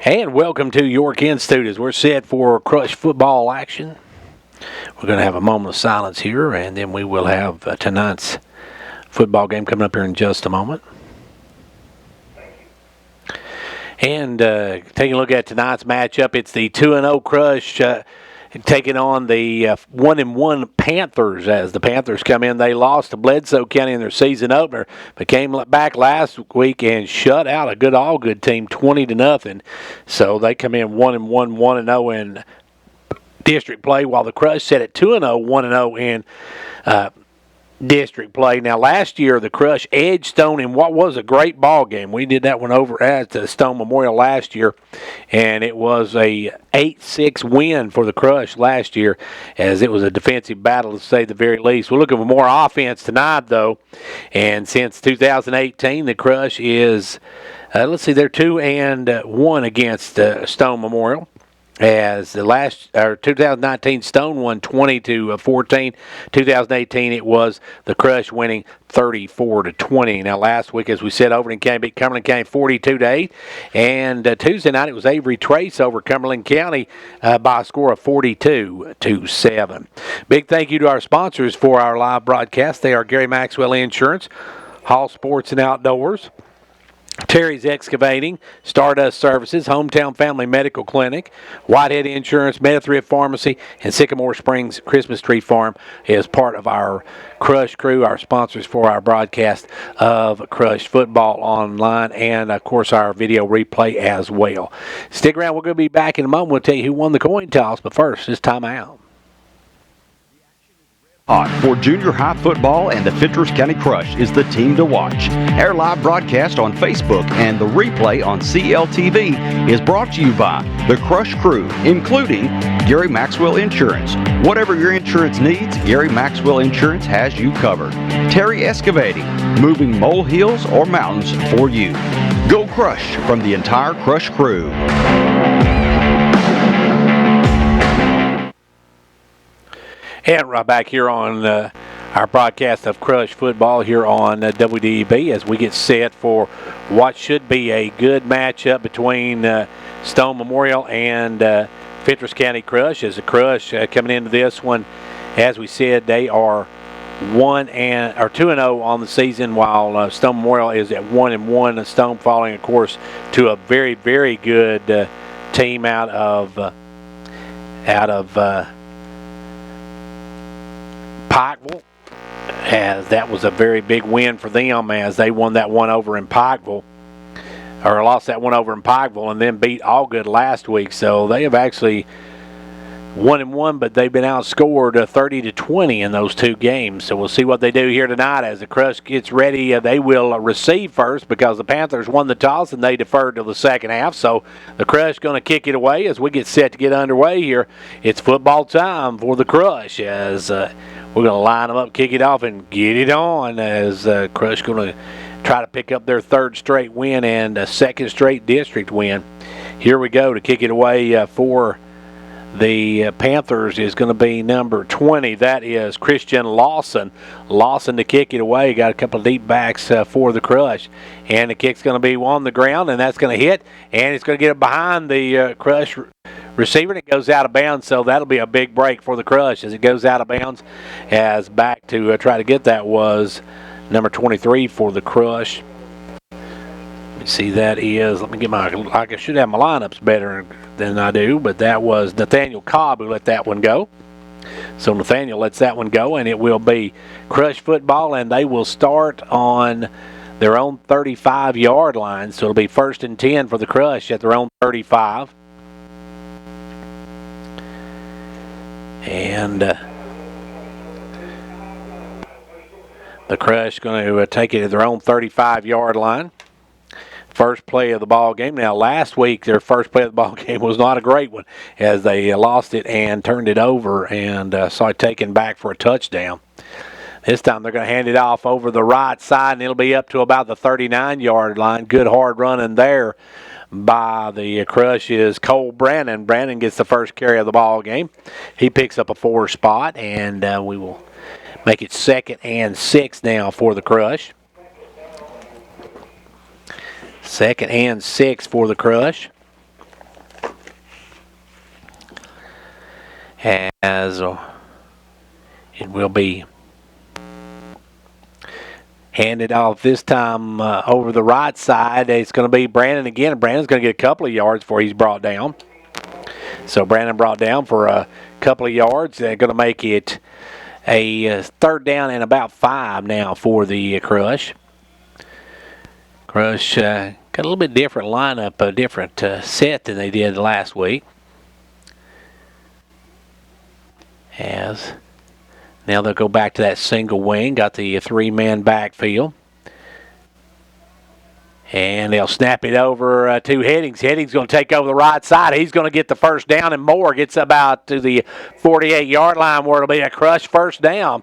And welcome to York Institute as we're set for Crush football action. We're going to have a moment of silence here, and then we will have tonight's football game coming up here in just a moment. And taking a look at tonight's matchup, it's the 2-0 Crush taking on the 1-1 Panthers. As the Panthers come in, they lost to Bledsoe County in their season opener, but came back last week and shut out a good all-good team 20-0. So they come in 1-1, 1-0 in district play, while the Crush set at 2-0, 1-0 in district play. Now, last year, the Crush edged Stone in what was a great ball game. We did that one over at Stone Memorial last year, and it was a 8-6 win for the Crush last year, as it was a defensive battle, to say the very least. We're looking for more offense tonight, though, and since 2018, the Crush is, they're 2-1 against Stone Memorial. As the 2019 Stone won 20-14, 2018 it was the Crush winning 34-20. Now last week, as we said, Overton County beat Cumberland County 42-8, and Tuesday night it was Avery Trace over Cumberland County by a score of 42-7. Big thank you to our sponsors for our live broadcast. They are Gary Maxwell Insurance, Hall Sports and Outdoors, Terry's Excavating, Stardust Services, Hometown Family Medical Clinic, Whitehead Insurance, Metathrift Pharmacy, and Sycamore Springs Christmas Tree Farm is part of our Crush crew, our sponsors for our broadcast of Crush Football Online, and, of course, our video replay as well. Stick around. We're going to be back in a moment. We'll tell you who won the coin toss, but first, it's time out. For junior high football and the Fentress County Crush is the team to watch. Our live broadcast on Facebook and the replay on CLTV is brought to you by the Crush crew, including Gary Maxwell Insurance. Whatever your insurance needs, Gary Maxwell Insurance has you covered. Terry Excavating, moving molehills or mountains for you. Go Crush from the entire Crush crew. And right back here on our broadcast of Crush Football here on WDEB as we get set for what should be a good matchup between Stone Memorial and Fentress County Crush. As the Crush coming into this one, as we said, they are 2-0 on the season, while Stone Memorial is at 1-1. Stone falling, of course, to a very, very good team out of Pikeville, as that was a very big win for them, as they won that one over in Pikeville, or lost that one over in Pikeville, and then beat Allgood last week. So they have actually 1-1, but they've been outscored 30-20 in those two games. So we'll see what they do here tonight as the Crush gets ready. They will receive first because the Panthers won the toss and they deferred to the second half. So the Crush going to kick it away as we get set to get underway here. It's football time for the Crush, as we're going to line them up, kick it off, and get it on, as Crush going to try to pick up their third straight win and a second straight district win. Here we go to kick it away for the Panthers is going to be number 20. That is Christian Lawson. Lawson to kick it away. Got a couple of deep backs for the Crush. And the kick's going to be on the ground, and that's going to hit. And it's going to get it behind the Crush receiver, and it goes out of bounds. So that'll be a big break for the Crush as it goes out of bounds. As back to try to get that was number 23 for the Crush. See, that is, let me get I should have my lineups better than I do, but that was Nathaniel Cobb who let that one go. So Nathaniel lets that one go, and it will be Crush football, and they will start on their own 35-yard line. So it'll be 1st and 10 for the Crush at their own 35. And the Crush going to take it to their own 35-yard line. First play of the ball game. Now, last week, their first play of the ball game was not a great one, as they lost it and turned it over and saw it taken back for a touchdown. This time, they're going to hand it off over the right side, and it'll be up to about the 39-yard line. Good hard running there by the Crush is Cole Brannon. Brannon gets the first carry of the ball game. He picks up a 4 spot, and we will make it 2nd and 6 now for the Crush. 2nd and 6 for the Crush. as it will be handed off this time over the right side. It's going to be Brandon again. Brandon's going to get a couple of yards before he's brought down. So Brandon brought down for a couple of yards. They're going to make it a third down and about 5 now for the Crush. Crush got a little bit different lineup, a different set than they did last week. As now they'll go back to that single wing, got the 3-man backfield. And they'll snap it over to Headings. Headings going to take over the right side. He's going to get the first down, and Moore gets about to the 48-yard line where it'll be a Crush first down.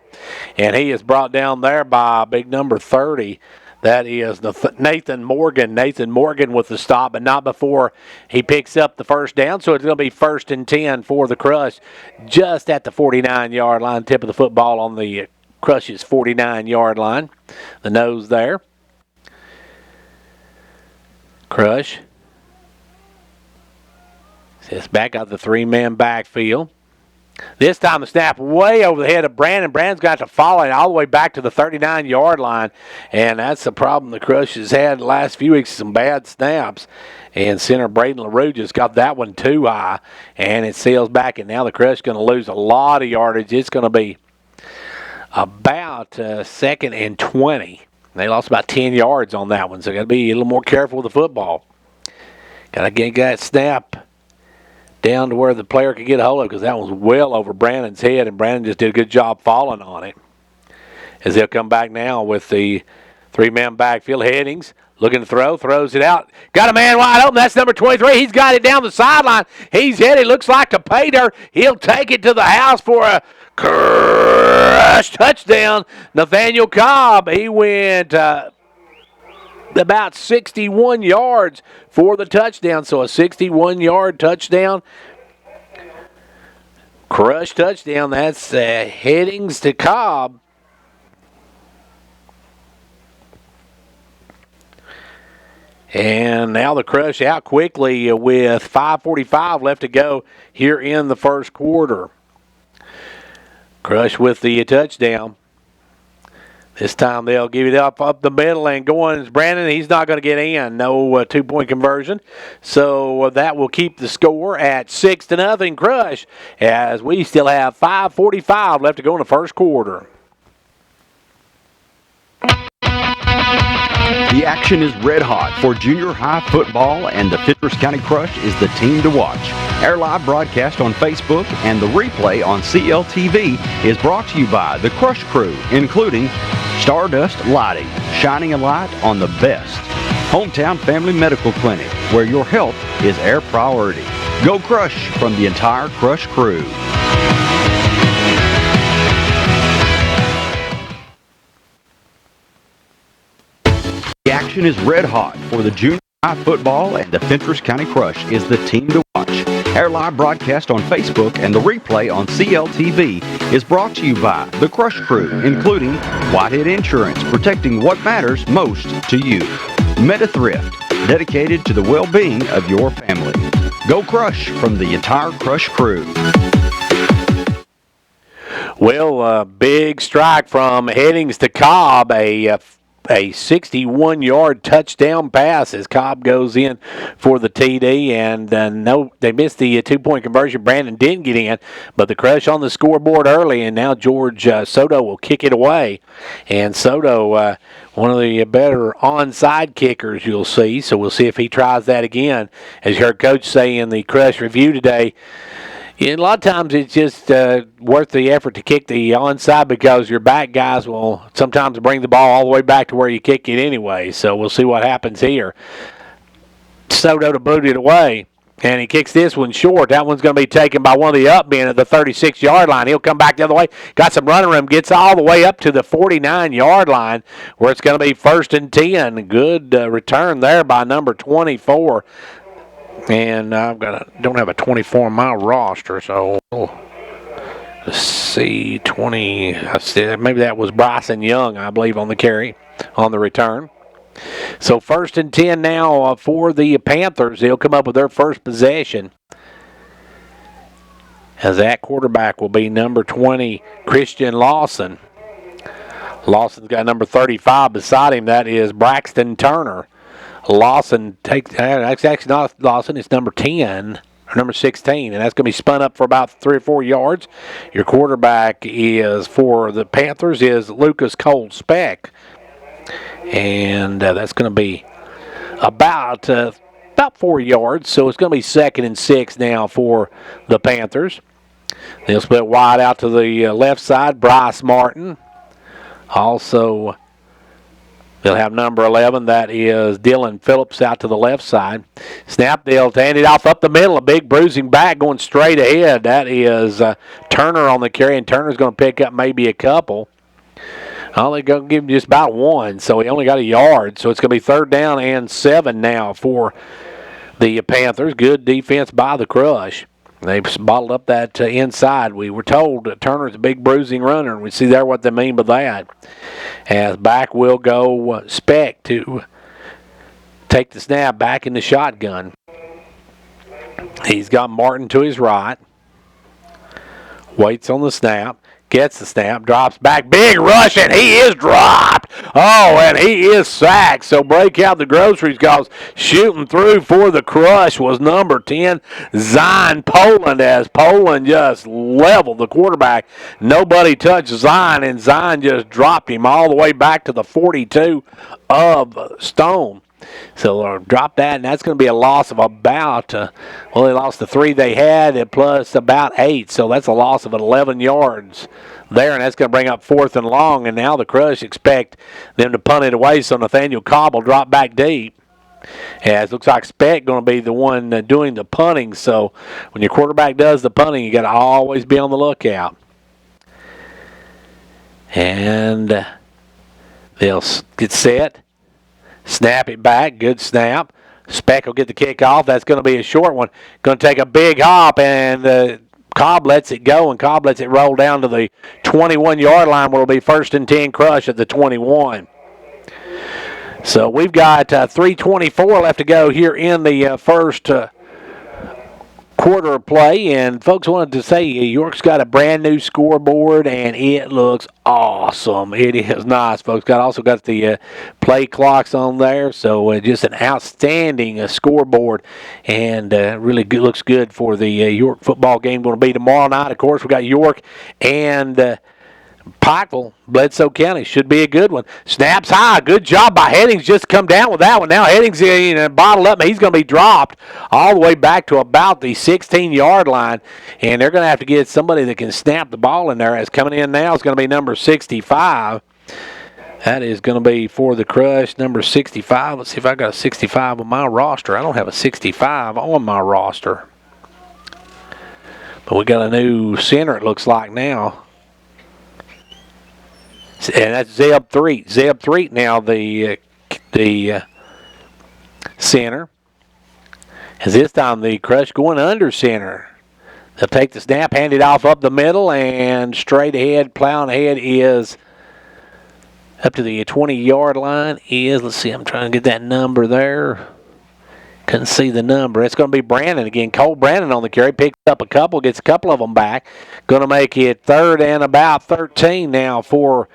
And he is brought down there by big number 30. That is Nathan Morgan. Nathan Morgan with the stop, but not before he picks up the first down. So it's going to be 1st and 10 for the Crush just at the 49-yard line. Tip of the football on the Crush's 49-yard line. The nose there. Crush sits back out the 3-man backfield. This time the snap way over the head of Brandon. Brandon's got to follow it all the way back to the 39-yard line. And that's the problem the Crush has had the last few weeks, some bad snaps. And center Braden LaRue just got that one too high. And it sails back, and now the Crush is going to lose a lot of yardage. It's going to be about 2nd and 20. They lost about 10 yards on that one, so got to be a little more careful with the football. Got to get that snap down to where the player could get a hold of it, because that was well over Brandon's head, and Brandon just did a good job falling on it. As they'll come back now with the 3-man backfield. Headings looking to throw, throws it out. Got a man wide open. That's number 23. He's got it down the sideline. He's headed. Looks like a pay dirt. He'll take it to the house for a Crush touchdown. Nathaniel Cobb. He went about 61 yards for the touchdown. So a 61-yard touchdown. Crush touchdown. That's Headings to Cobb. And now the Crush out quickly with 5:45 left to go here in the first quarter. Crush with the touchdown. This time they'll give it up the middle, and going is Brandon. He's not going to get in. No 2-point conversion. So that will keep the score at 6-0 Crush, as we still have 5:45 left to go in the first quarter. The action is red hot for junior high football, and the Fentress County Crush is the team to watch. Our live broadcast on Facebook and the replay on CLTV is brought to you by the Crush Crew, including Stardust Lighting, shining a light on the best. Hometown Family Medical Clinic, where your health is our priority. Go Crush from the entire Crush Crew. The action is red hot for the junior high football, and the Fentress County Crush is the team to watch. Our live broadcast on Facebook and the replay on CLTV is brought to you by the Crush Crew, including Whitehead Insurance, protecting what matters most to you. Meta Thrift, dedicated to the well-being of your family. Go Crush from the entire Crush Crew. Well, big strike from Headings to Cobb, a 61-yard touchdown pass as Cobb goes in for the TD, and no, they missed the 2-point conversion. Brandon didn't get in, but the Crush on the scoreboard early, and now George Soto will kick it away. And Soto, one of the better onside kickers you'll see, so we'll see if he tries that again. As you heard Coach say in the Crush review today, a lot of times it's just worth the effort to kick the onside, because your back guys will sometimes bring the ball all the way back to where you kick it anyway. So we'll see what happens here. Soto to boot it away, and he kicks this one short. That one's going to be taken by one of the up men at the 36-yard line. He'll come back the other way. Got some running room. Gets all the way up to the 49-yard line, where it's going to be 1st and 10. Good return there by number 24. And don't have a 24 on my roster, so let's see, 20. I said maybe that was Bryson Young, I believe, on the carry, on the return. So 1st and 10 now for the Panthers. They'll come up with their first possession as that quarterback will be number 20, Christian Lawson. Lawson's got number 35 beside him. That is Braxton Turner. Lawson takes, actually not Lawson, it's number 10 or number 16, and that's going to be spun up for about 3 or 4 yards. Your quarterback is for the Panthers is Lucas Cole Speck, and that's going to be about 4 yards, so it's going to be 2nd and 6 now for the Panthers. They'll split wide out to the left side, Bryce Martin. Also, they'll have number 11, that is Dylan Phillips, out to the left side. Snap, they'll hand it off up the middle, a big bruising back going straight ahead. That is Turner on the carry, and Turner's going to pick up maybe a couple. Oh, they're going to give him just about 1, so he only got a yard. So it's going to be 3rd down and 7 now for the Panthers. Good defense by the Crush. They've bottled up that inside. We were told that Turner's a big bruising runner, and we see there what they mean by that. As back will go Speck to take the snap back in the shotgun. He's got Martin to his right. Waits on the snap. Gets the snap, drops back, big rush, and he is dropped. Oh, and he is sacked. So break out the groceries, because shooting through for the Crush was number 10, Zion Poland, as Poland just leveled the quarterback. Nobody touched Zion, and Zion just dropped him all the way back to the 42 of Stone. So they'll drop that, and that's going to be a loss of about, they lost the 3 they had, plus about 8. So that's a loss of 11 yards there, and that's going to bring up 4th and long. And now the Crush expect them to punt it away, so Nathaniel Cobb will drop back deep. As looks like Speck going to be the one doing the punting. So when your quarterback does the punting, you got to always be on the lookout. And they'll get set. Snap it back. Good snap. Speck will get the kickoff. That's going to be a short one. Going to take a big hop, and Cobb lets it go, and Cobb lets it roll down to the 21-yard line, where it'll be 1st and 10 Crush at the 21. So we've got 3:24 left to go here in the first quarter of play, and folks wanted to say York's got a brand new scoreboard, and it looks awesome. It is nice, folks. Also got the play clocks on there, so just an outstanding scoreboard, and really good, looks good for the York football game going to be tomorrow night. Of course, we got York and Pikeville, Bledsoe County. Should be a good one. Snaps high. Good job by Headings. Just come down with that one. Now Headings bottled up. He's going to be dropped all the way back to about the 16-yard line. And they're going to have to get somebody that can snap the ball in there. As coming in now is going to be number 65. That is going to be for the Crush, number 65. Let's see if I got a 65 on my roster. I don't have a 65 on my roster. But we got a new center, it looks like now. And that's Zeb 3. Zeb 3 now the center. As this time the Crush going under center. They'll take the snap, hand it off up the middle, and straight ahead, plowing ahead is up to the 20-yard line is, let's see, I'm trying to get that number there. Couldn't see the number. It's going to be Brandon again. Cole Brandon on the carry. Picks up a couple, gets a couple of them back. Going to make it 3rd and about 13 now for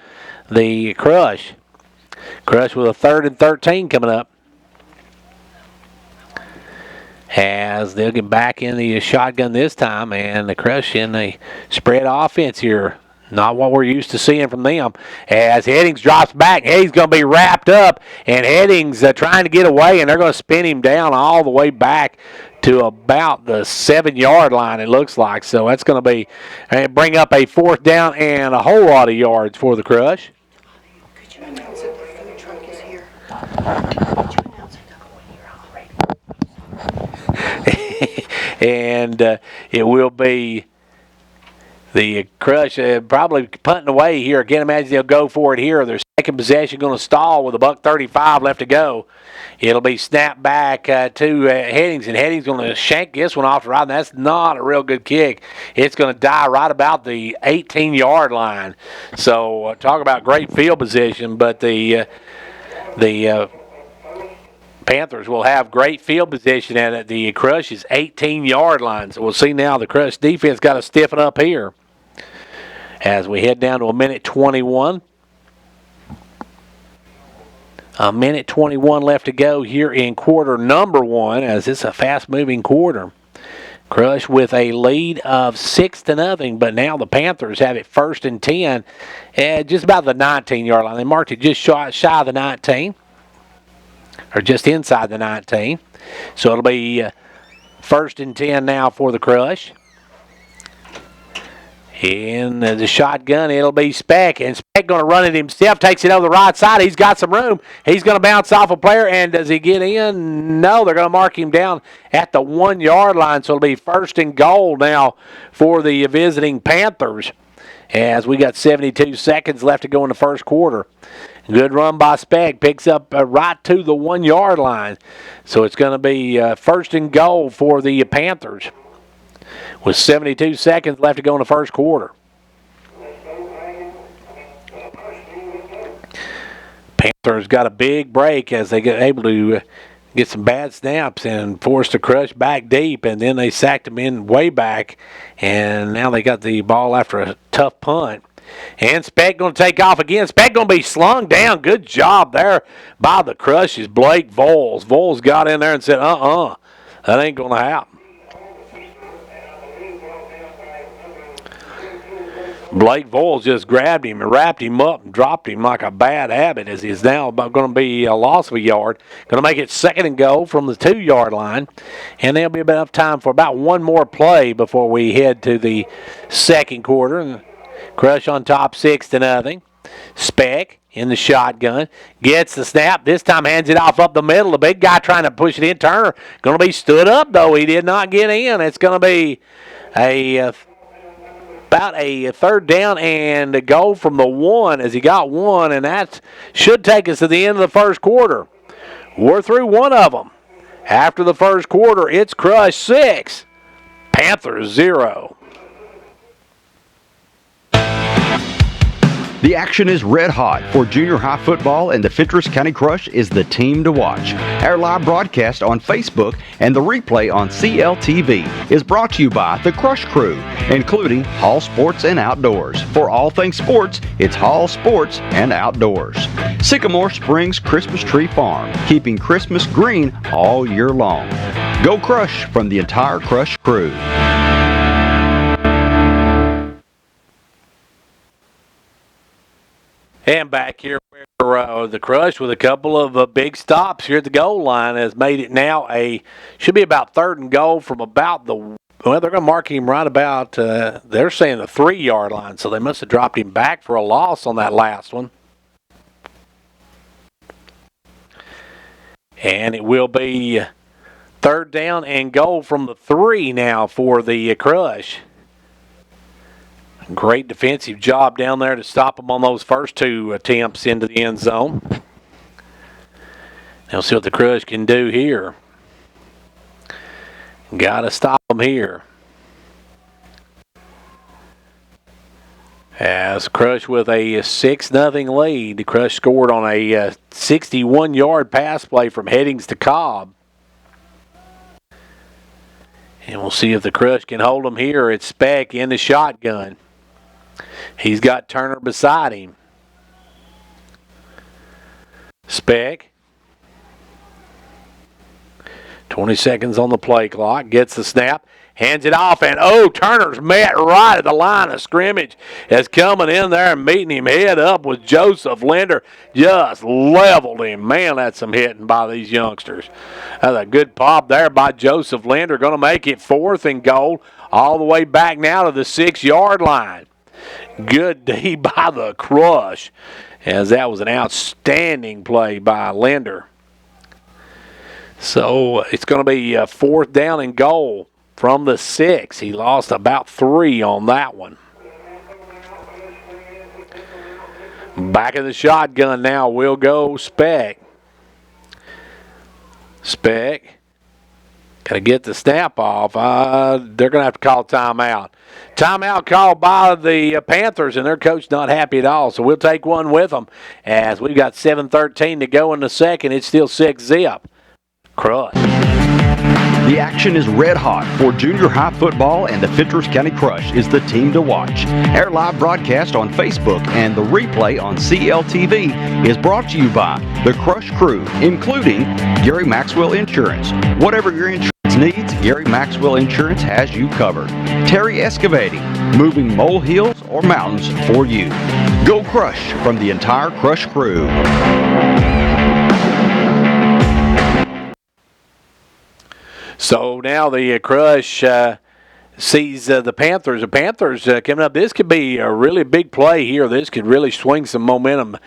the Crush. Crush with a 3rd and 13 coming up. As they'll get back in the shotgun this time, and the Crush in the spread offense here. Not what we're used to seeing from them. As Headings drops back, he's going to be wrapped up, and Headings trying to get away, and they're going to spin him down all the way back to about the 7-yard line, it looks like. So that's going to be bring up a 4th down and a whole lot of yards for the Crush. Could you announce it when the food truck is here? Could you announce it here? And it will be the Crush probably punting away here. I can't imagine they'll go for it here. Their second possession going to stall with $1:35 left to go. It'll be snapped back to Headings, and Headings going to shank this one off the right, and that's not a real good kick. It's going to die right about the 18-yard line. So talk about great field position, but the Panthers will have great field position at the Crush's 18-yard line. So we'll see now the Crush defense got to stiffen up here as we head down to a minute 21. A minute 21 left to go here in quarter number 1, as it's a fast-moving quarter. Crush with a lead of 6-0, but now the Panthers have it 1st and 10 at just about the 19-yard line. They marked it just shy of the 19, or just inside the 19. So it'll be 1st and 10 now for the Crush. In the shotgun, it'll be Speck, and Speck going to run it himself, takes it over the right side. He's got some room. He's going to bounce off a player, and does he get in? No, they're going to mark him down at the 1-yard line, so it'll be 1st and goal now for the visiting Panthers, as we got 72 seconds left to go in the first quarter. Good run by Speck, picks up right to the 1-yard line, so it's going to be 1st and goal for the Panthers, with 72 seconds left to go in the first quarter. Panthers got a big break as they get able to get some bad snaps and forced the Crush back deep, and then they sacked them in way back, and now they got the ball after a tough punt. And Speck going to take off again. Speck going to be slung down. Good job there by the Crush's Blake Voles. Voles got in there and said, that ain't going to happen. Blake Voles just grabbed him and wrapped him up and dropped him like a bad habit, as he's now going to be a loss of a yard. Going to make it 2nd and goal from the 2-yard line. And there'll be enough time for about one more play before we head to the second quarter. And Crush on top 6-0. Speck in the shotgun. Gets the snap. This time hands it off up the middle. The big guy trying to push it in. Turner going to be stood up, though. He did not get in. It's going to be about a 3rd down and a goal from the 1, as he got one, and that should take us to the end of the first quarter. We're through one of them. After the first quarter, it's Crush 6, Panthers 0. The action is red hot for junior high football, and the Fentress County Crush is the team to watch. Our live broadcast on Facebook and the replay on CLTV is brought to you by the Crush Crew, including Hall Sports and Outdoors. For all things sports, it's Hall Sports and Outdoors. Sycamore Springs Christmas Tree Farm, keeping Christmas green all year long. Go Crush from the entire Crush Crew. And back here where the Crush with a couple of big stops here at the goal line has made it now should be about 3rd and goal from about they're going to mark him right about, they're saying the 3-yard line, so they must have dropped him back for a loss on that last one. And it will be 3rd down and goal from the 3 now for the Crush. Great defensive job down there to stop them on those first 2 attempts into the end zone. Now see what the Crush can do here. Got to stop them here. As Crush with a 6-0 lead, the Crush scored on a 61-yard pass play from Headings to Cobb. And we'll see if the Crush can hold them here. It's Speck in the shotgun. He's got Turner beside him. Speck. 20 seconds on the play clock. Gets the snap. Hands it off. And, Turner's met right at the line of scrimmage. As coming in there and meeting him head up with Joseph Linder. Just leveled him. Man, that's some hitting by these youngsters. That's a good pop there by Joseph Linder. Going to make it 4th and goal. All the way back now to the 6-yard line. Good D by the Crush, as that was an outstanding play by Linder. So it's going to be 4th down and goal from the 6. He lost about 3 on that one. Back in the shotgun now will go Speck. Speck. Got to get the snap off. They're going to have to call timeout. Timeout called by the Panthers, and their coach not happy at all. So we'll take one with them as we've got 7:13 to go in the second. It's still 6-0. Crush. The action is red hot for junior high football, and the Fentress County Crush is the team to watch. Our live broadcast on Facebook and the replay on CLTV is brought to you by the Crush crew, including Gary Maxwell Insurance. Whatever your insurance needs, Gary Maxwell Insurance has you covered. Terry Excavating, moving molehills or mountains for you. Go Crush from the entire Crush crew. So now the Crush sees the Panthers. The Panthers coming up. This could be a really big play here. This could really swing some momentum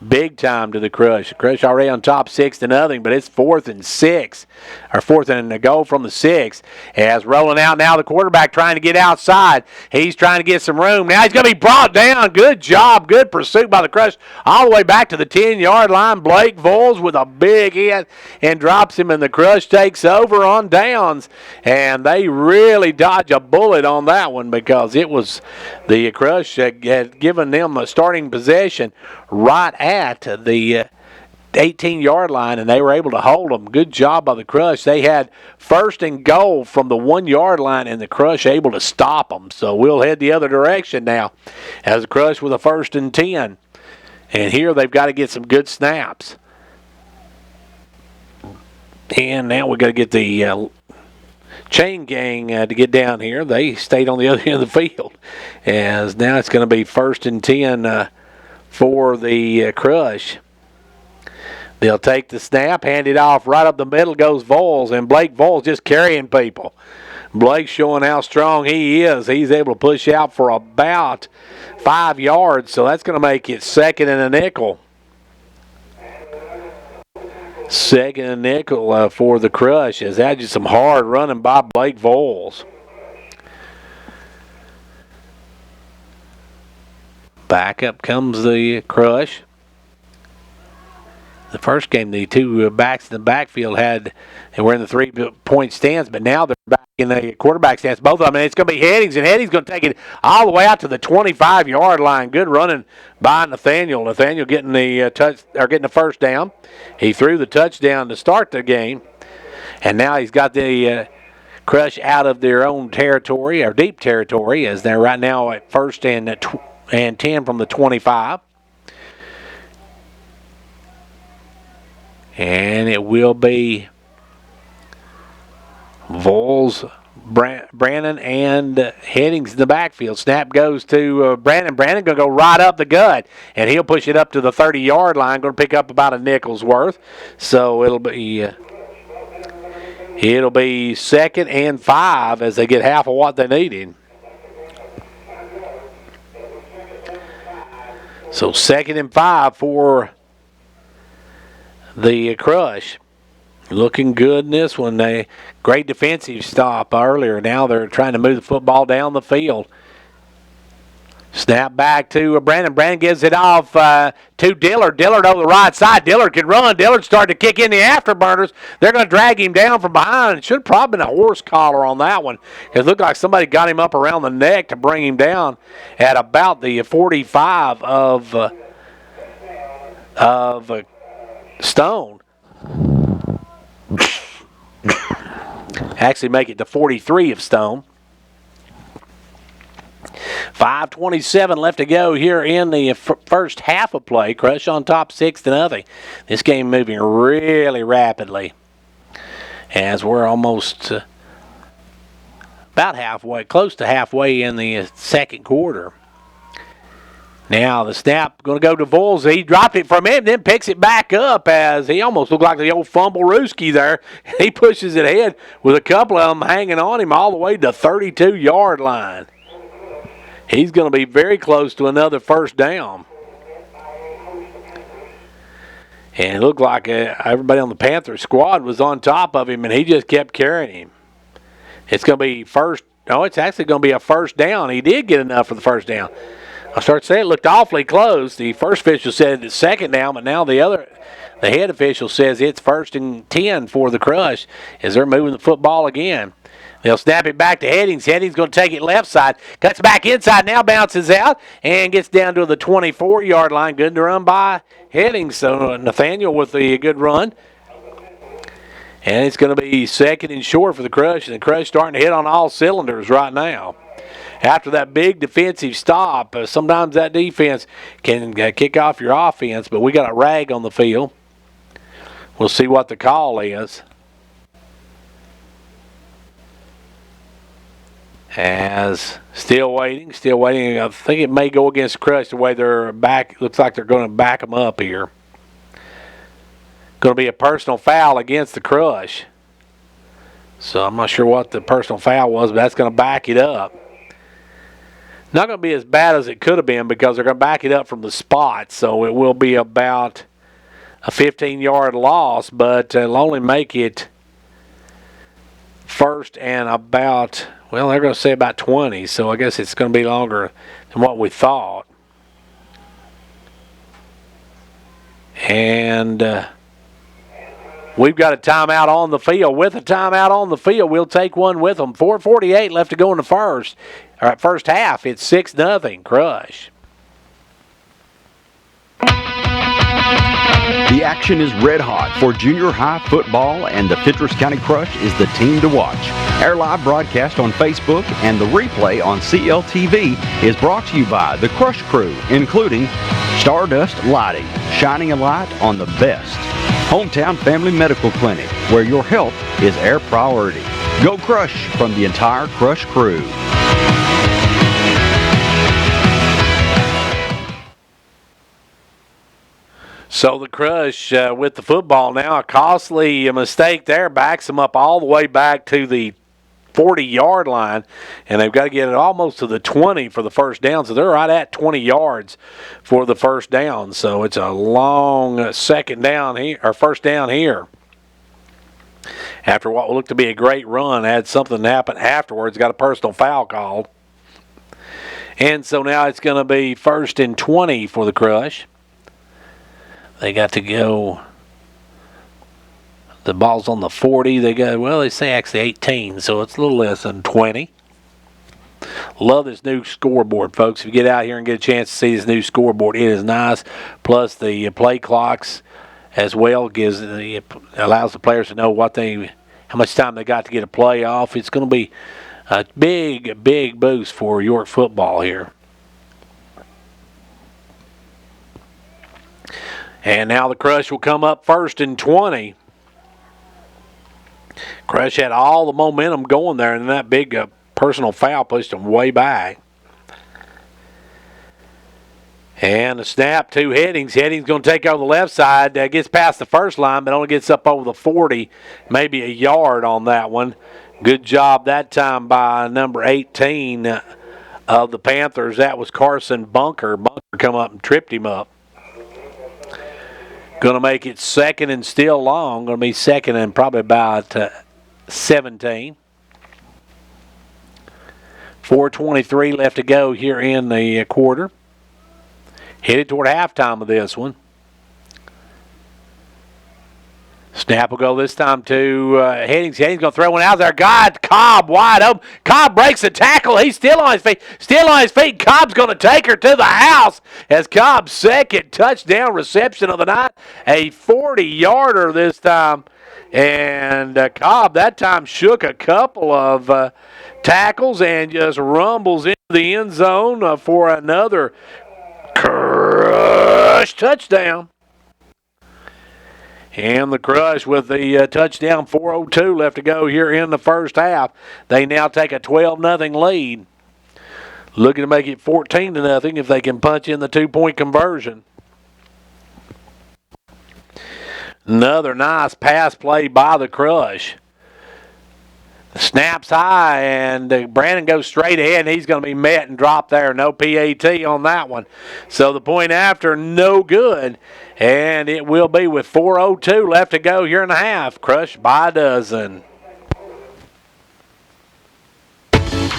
big time to the Crush. The Crush already on top 6-0, but it's 4th and 6, or 4th and a goal from the 6. As rolling out now, the quarterback trying to get outside. He's trying to get some room. Now he's going to be brought down. Good job. Good pursuit by the Crush. All the way back to the 10-yard line. Blake Voles with a big hit and drops him, and the Crush takes over on downs. And they really dodge a bullet on that one, because it was the Crush had given them a starting possession right at the 18-yard line, and they were able to hold them. Good job by the Crush. They had 1st and goal from the 1-yard line, and the Crush able to stop them. So we'll head the other direction now as the Crush with a 1st and 10. And here they've got to get some good snaps. And now we've got to get the chain gang to get down here. They stayed on the other end of the field. As now it's going to be 1st and 10 for the Crush. They'll take the snap, hand it off. Right up the middle goes Voles, and Blake Voles just carrying people. Blake showing how strong he is. He's able to push out for about 5 yards, so that's going to make it 2nd and a nickel. 2nd and a nickel for the Crush, as that just some hard running by Blake Voles. Back up comes the Crush. The first game, the two backs in the backfield they were in the 3-point stance, but now they're back in the quarterback stance. Both of them, and it's going to be Headings, and Headings going to take it all the way out to the 25-yard line. Good running by Nathaniel. Nathaniel getting the getting the 1st down. He threw the touchdown to start the game, and now he's got the Crush out of their own territory, or deep territory, as they're right now at 1st and 10 from the 25. And it will be Voles, Brandon, and Headings in the backfield. Snap goes to Brandon. Brandon going to go right up the gut, and he'll push it up to the 30-yard line. Going to pick up about a nickel's worth. So it'll be 2nd and 5 as they get half of what they needed. So 2nd and 5 for the Crush. Looking good in this one. Great defensive stop earlier. Now they're trying to move the football down the field. Snap back to Brandon. Brandon gives it off to Dillard. Dillard over the right side. Dillard can run. Dillard starting to kick in the afterburners. They're going to drag him down from behind. It should have probably been a horse collar on that one. It looked like somebody got him up around the neck to bring him down at about the 45 of Stone. Actually make it to 43 of Stone. 5:27 left to go here in the first half of play. Crush on top 6-0. This game moving really rapidly, as we're almost about halfway, close to halfway in the second quarter. Now the snap going to go to Voles. He dropped it from him, then picks it back up, as he almost looked like the old fumble-rooski there. He pushes it ahead with a couple of them hanging on him all the way to the 32-yard line. He's going to be very close to another 1st down. And it looked like everybody on the Panthers squad was on top of him, and he just kept carrying him. It's going to be it's actually going to be a 1st down. He did get enough for the 1st down. I started saying it looked awfully close. The first official said it's 2nd down, but now the head official says it's 1st and 10 for the Crush as they're moving the football again. They'll snap it back to Headings. Headings going to take it left side. Cuts back inside, now bounces out and gets down to the 24-yard line. Good to run by Headings. So Nathaniel with the good run. And it's going to be second and short for the Crush, and the Crush starting to hit on all cylinders right now. After that big defensive stop, sometimes that defense can kick off your offense, but we got a rag on the field. We'll see what the call is. As still waiting. I think it may go against the Crush the way they're back. Looks like they're going to back them up here. Going to be a personal foul against the Crush. So I'm not sure what the personal foul was, but that's going to back it up. Not going to be as bad as it could have been because they're going to back it up from the spot. So it will be about a 15-yard loss, but it'll only make it first and about, well, they're going to say about 20. So I guess it's going to be longer than what we thought. And we've got a timeout on the field. With a timeout on the field, we'll take one with them. 4:48 left to go in the first. All right, first half, it's 6-0 Crush. The action is red hot for junior high football, and the Fentress County Crush is the team to watch. Our live broadcast on Facebook and the replay on CLTV is brought to you by the Crush Crew, including Stardust Lighting, shining a light on the best. Hometown Family Medical Clinic, where your health is our priority. Go Crush from the entire Crush Crew. So the Crush with the football now, a costly mistake there, backs them up all the way back to the 40-yard line, and they've got to get it almost to the 20 for the first down. So they're right at 20 yards for the first down. So it's a long second down here, or first down here. After what looked to be a great run, had something happen afterwards, got a personal foul called. And so now it's going to be first and 20 for the Crush. They got to go. The ball's on the 40. They got, well, they say actually 18, so it's a little less than 20. Love this new scoreboard, folks. If you get out here and get a chance to see this new scoreboard, it is nice. Plus the play clocks as well allows the players to know how much time they got to get a play off. It's going to be a big boost for York football here. And now the Crush will come up first and 20. Crush had all the momentum going there, and that big personal foul pushed them way back. And the snap to Headings. Headings going to take over the left side. Gets past the first line, but only gets up over the 40, maybe a yard on that one. Good job that time by number 18 of the Panthers. That was Carson Bunker. Bunker come up and tripped him up. Going to make it second and still long. Going to be second and probably about 17. 4:23 left to go here in the quarter. Headed toward halftime of this one. Snap will go this time to Headings. Headings going to throw one out there. God, Cobb wide open. Cobb breaks the tackle. He's still on his feet. Cobb's going to take her to the house as Cobb's second touchdown reception of the night. A 40-yarder this time. And Cobb that time shook a couple of tackles and just rumbles into the end zone for another Crush touchdown. And the Crush with the touchdown, 4:02 left to go here in the first half. They now take a 12-0 lead. Looking to make it 14-0 if they can punch in the two-point conversion. Another nice pass play by the Crush. Snaps high, and Brandon goes straight ahead, and he's going to be met and dropped there. No PAT on that one. So the point after, no good. And it will be with 4:02 left to go here in the half. Crush by a dozen.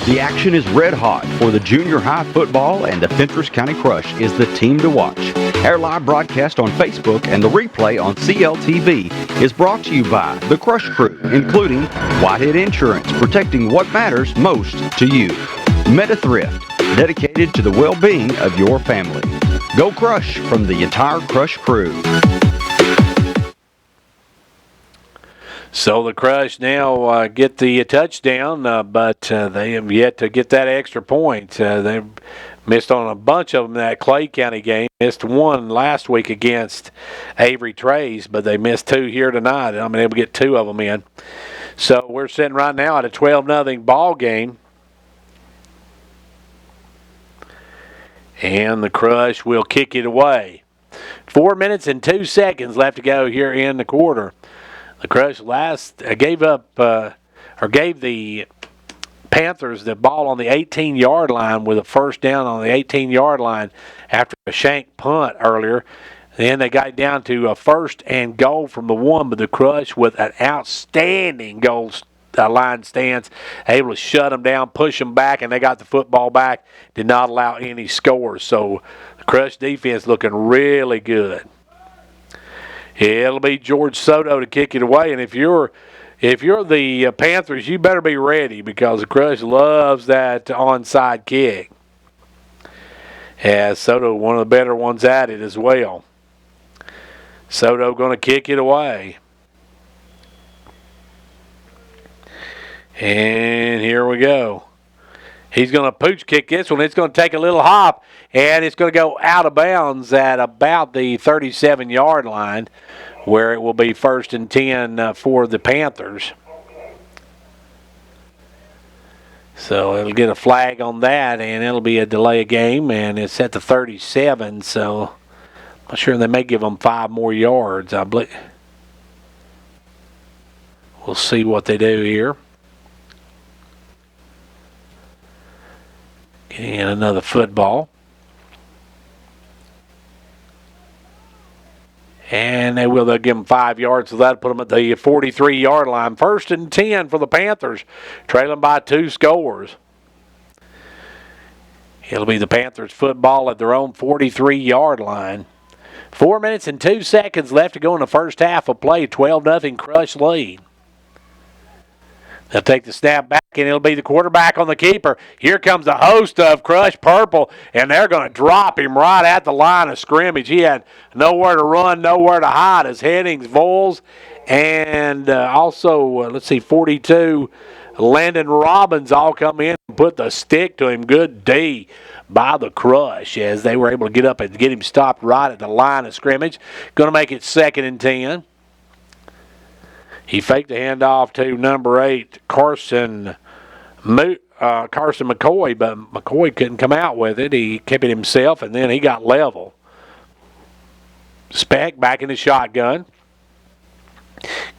The action is red hot for the junior high football, and the Fentress County Crush is the team to watch. Our live broadcast on Facebook and the replay on CLTV is brought to you by the Crush Crew, including Whitehead Insurance, protecting what matters most to you. Meta Thrift, dedicated to the well-being of your family. Go Crush from the entire Crush Crew. So the Crush now get the touchdown, but they have yet to get that extra point. They missed on a bunch of them in that Clay County game. Missed one last week against Avery Trace, but they missed two here tonight. I'm able to get two of them in. So we're sitting right now at a 12-0 ball game. And the Crush will kick it away. 4 minutes and 2 seconds left to go here in the quarter. The Crush gave the Panthers the ball on the 18-yard line with a first down on the 18-yard line after a shank punt earlier. Then they got down to a first and goal from the 1, but the Crush with an outstanding goal line stance, able to shut them down, push them back, and they got the football back, did not allow any scores. So the Crush defense looking really good. It'll be George Soto to kick it away, and if you're the Panthers, you better be ready because the Crush loves that onside kick. As Soto, one of the better ones at it as well. Soto going to kick it away. And here we go. He's going to pooch kick this one. It's going to take a little hop, and it's going to go out of bounds at about the 37-yard line, where it will be 1st and 10 for the Panthers. So it'll get a flag on that, and it'll be a delay of game, and it's at the 37, so I'm not sure they may give them 5 more yards, I believe. We'll see what they do here. And another football. And they'll give them 5 yards, so that'll put them at the 43-yard line. 1st and 10 for the Panthers, trailing by 2 scores. It'll be the Panthers football at their own 43-yard line. 4 minutes and 2 seconds left to go in the first half of play. 12-0 Crush lead. They'll take the snap back, and it'll be the quarterback on the keeper. Here comes the host of Crush Purple, and they're going to drop him right at the line of scrimmage. He had nowhere to run, nowhere to hide. His Headings, Voles, and let's see, 42, Landon Robbins all come in and put the stick to him. Good D by the Crush as they were able to get up and get him stopped right at the line of scrimmage. Going to make it 2nd and 10. He faked the handoff to number 8, Carson McCoy, but McCoy couldn't come out with it. He kept it himself, and then he got level. Speck back in the shotgun.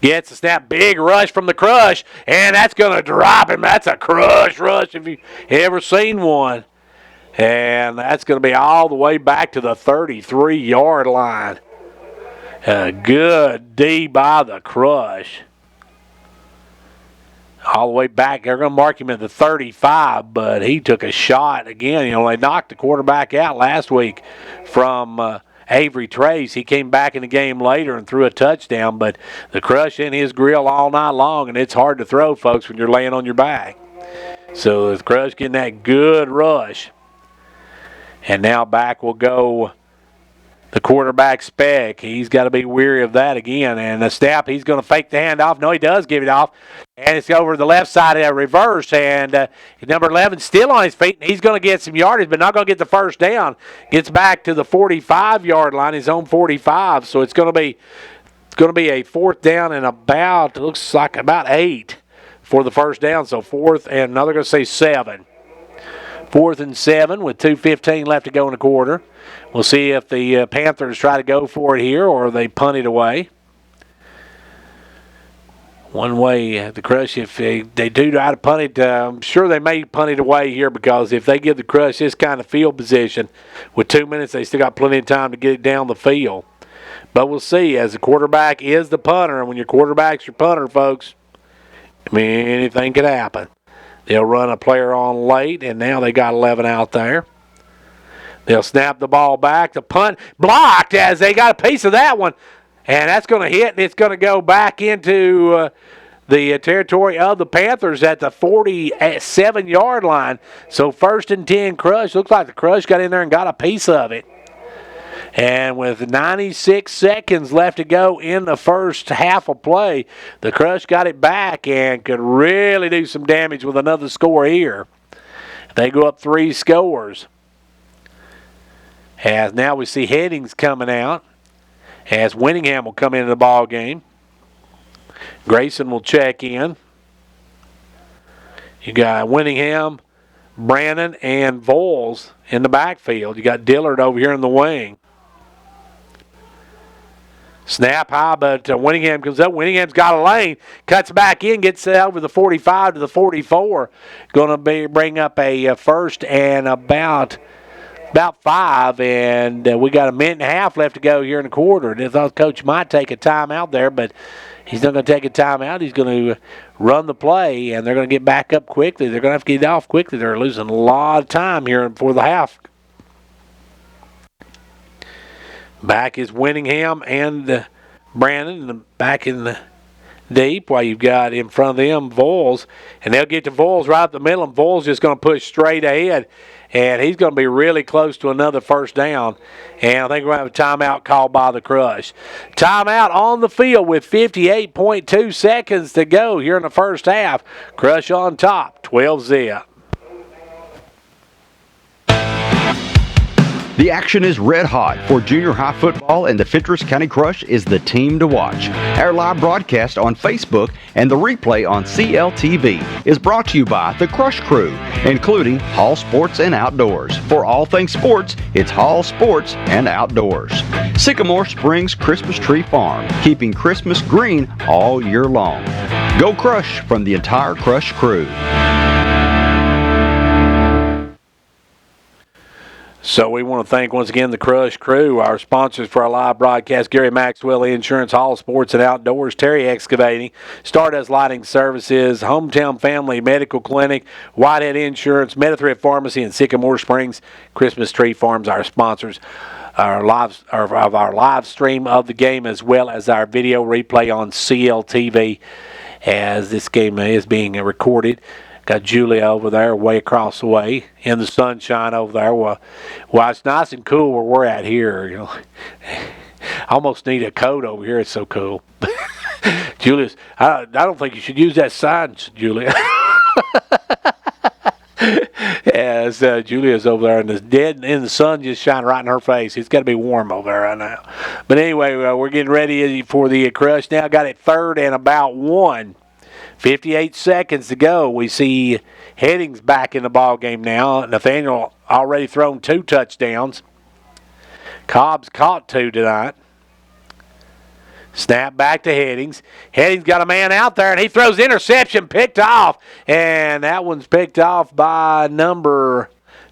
Gets a snap, big rush from the Crush, and that's going to drop him. That's a Crush rush if you've ever seen one. And that's going to be all the way back to the 33-yard line. A good D by the Crush. All the way back. They're going to mark him at the 35, but he took a shot again. They knocked the quarterback out last week from Avery Trace. He came back in the game later and threw a touchdown, but the Crush in his grill all night long, and it's hard to throw, folks, when you're laying on your back. So the Crush getting that good rush. And now back will go the quarterback Speck. He's got to be weary of that again. And the snap, he's going to fake the handoff. No, he does give it off. And it's over the left side of reverse. And number 11 still on his feet. And he's going to get some yardage, but not going to get the first down. Gets back to the 45-yard line, his own 45. So it's going to be a 4th down and about, looks like about 8 for the first down. So 4th and now they're going to say 7. 4th and 7 with 2:15 left to go in the quarter. We'll see if the Panthers try to go for it here or they punt it away. One way, the Crush, if they do try to punt it, I'm sure they may punt it away here because if they give the Crush this kind of field position with 2 minutes, they still got plenty of time to get it down the field. But we'll see, as the quarterback is the punter, and when your quarterback's your punter, folks, anything could happen. They'll run a player on late, and now they got 11 out there. They'll snap the ball back. The punt blocked as they got a piece of that one. And that's going to hit, and it's going to go back into the territory of the Panthers at the 47-yard line. So 1st and 10 Crush. Looks like the Crush got in there and got a piece of it. And with 96 seconds left to go in the first half of play, the Crush got it back and could really do some damage with another score here. They go up 3 scores. As now we see Headings coming out, as Winningham will come into the ball game. Grayson will check in. You got Winningham, Brannon, and Voles in the backfield. You got Dillard over here in the wing. Snap high, but Winningham comes up. Winningham's got a lane, cuts back in, gets over the 45 to the 44. Going to bring up a first and about 5, and we got a minute and a half left to go here in the quarter. And I thought Coach might take a timeout there, but he's not going to take a timeout. He's going to run the play, and they're going to get back up quickly. They're going to have to get off quickly. They're losing a lot of time here before the half. Back is Winningham and Brandon, back in the deep, while you've got in front of them Voles. And they'll get to Voles right up the middle, and Voles just going to push straight ahead. And he's going to be really close to another first down. And I think we're going to have a timeout called by the Crush. Timeout on the field with 58.2 seconds to go here in the first half. Crush on top, 12-zip. The action is red hot for junior high football, and the Fentress County Crush is the team to watch. Our live broadcast on Facebook and the replay on CLTV is brought to you by the Crush Crew, including Hall Sports and Outdoors. For all things sports, it's Hall Sports and Outdoors. Sycamore Springs Christmas Tree Farm, keeping Christmas green all year long. Go Crush from the entire Crush Crew. So we want to thank once again the Crush Crew, our sponsors for our live broadcast: Gary Maxwell Insurance, Hall Sports and Outdoors, Terry Excavating, Stardust Lighting Services, Hometown Family Medical Clinic, Whitehead Insurance, Metathrift Pharmacy, and Sycamore Springs Christmas Tree Farms, our sponsors. Our live stream of the game, as well as our video replay on CLTV, as this game is being recorded. Got Julia over there way across the way in the sunshine over there. Well, it's nice and cool where we're at here. You know, I almost need a coat over here. It's so cool. Julia's, I don't think you should use that sign, Julia. As Julia's over there and in the sun just shining right in her face. It's got to be warm over there right now. But anyway, we're getting ready for the Crush now. Got it 3rd and about 1. 58 seconds to go. We see Headings back in the ball game now. Nathaniel already thrown 2 touchdowns. Cobb's caught 2 tonight. Snap back to Headings. Headings got a man out there, and he throws interception, picked off. And that one's picked off by number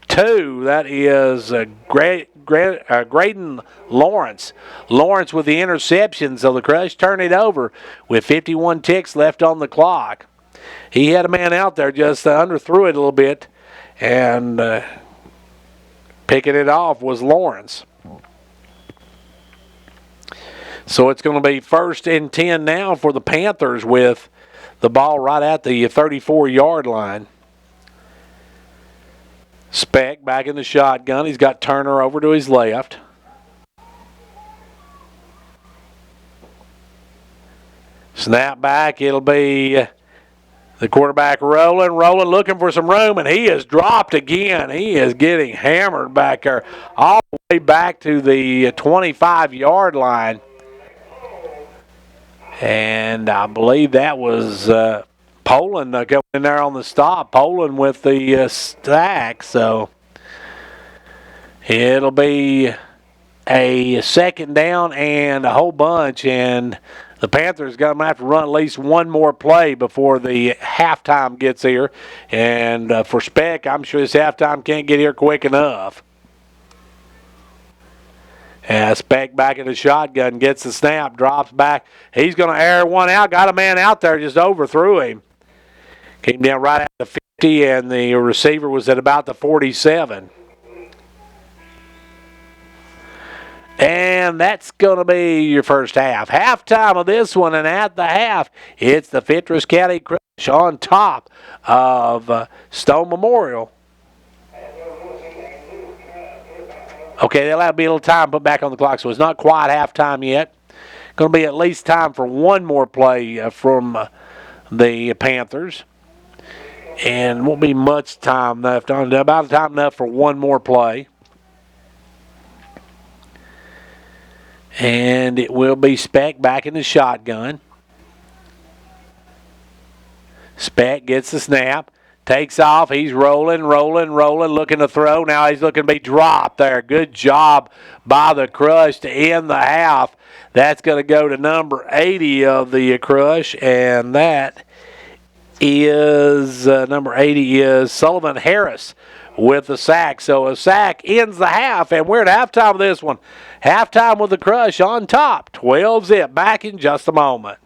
2. That is Graydon Lawrence. Lawrence with the interception, so the Crush turn it over with 51 ticks left on the clock. He had a man out there, just underthrew it a little bit, and picking it off was Lawrence. So it's going to be 1st and 10 now for the Panthers with the ball right at the 34-yard line. Speck back in the shotgun. He's got Turner over to his left. Snap back. It'll be the quarterback rolling, looking for some room, and he is dropped again. He is getting hammered back there all the way back to the 25-yard line. And I believe that was Poland coming in there on the stop. Poland with the stack. So it'll be a 2nd down and a whole bunch. And the Panthers going to have to run at least one more play before the halftime gets here. And for Speck, I'm sure this halftime can't get here quick enough. Speck back in the shotgun, gets the snap, drops back. He's going to air one out. Got a man out there, just overthrew him. Came down right at the 50, and the receiver was at about the 47. And that's going to be your first half. Halftime of this one, and at the half, it's the Fentress County Crush on top of Stone Memorial. Okay, that'll be a little time put back on the clock, so it's not quite halftime yet. Going to be at least time for one more play from the Panthers. And won't be much time left on. About time enough for one more play. And it will be Speck back in the shotgun. Speck gets the snap. Takes off. He's rolling, looking to throw. Now he's looking to be dropped there. Good job by the Crush to end the half. That's going to go to number 80 of the Crush, and that is number 80 is Sullivan Harris with the sack. So a sack ends the half, and we're at halftime of this one. Halftime with the Crush on top. 12-zip. Back in just a moment.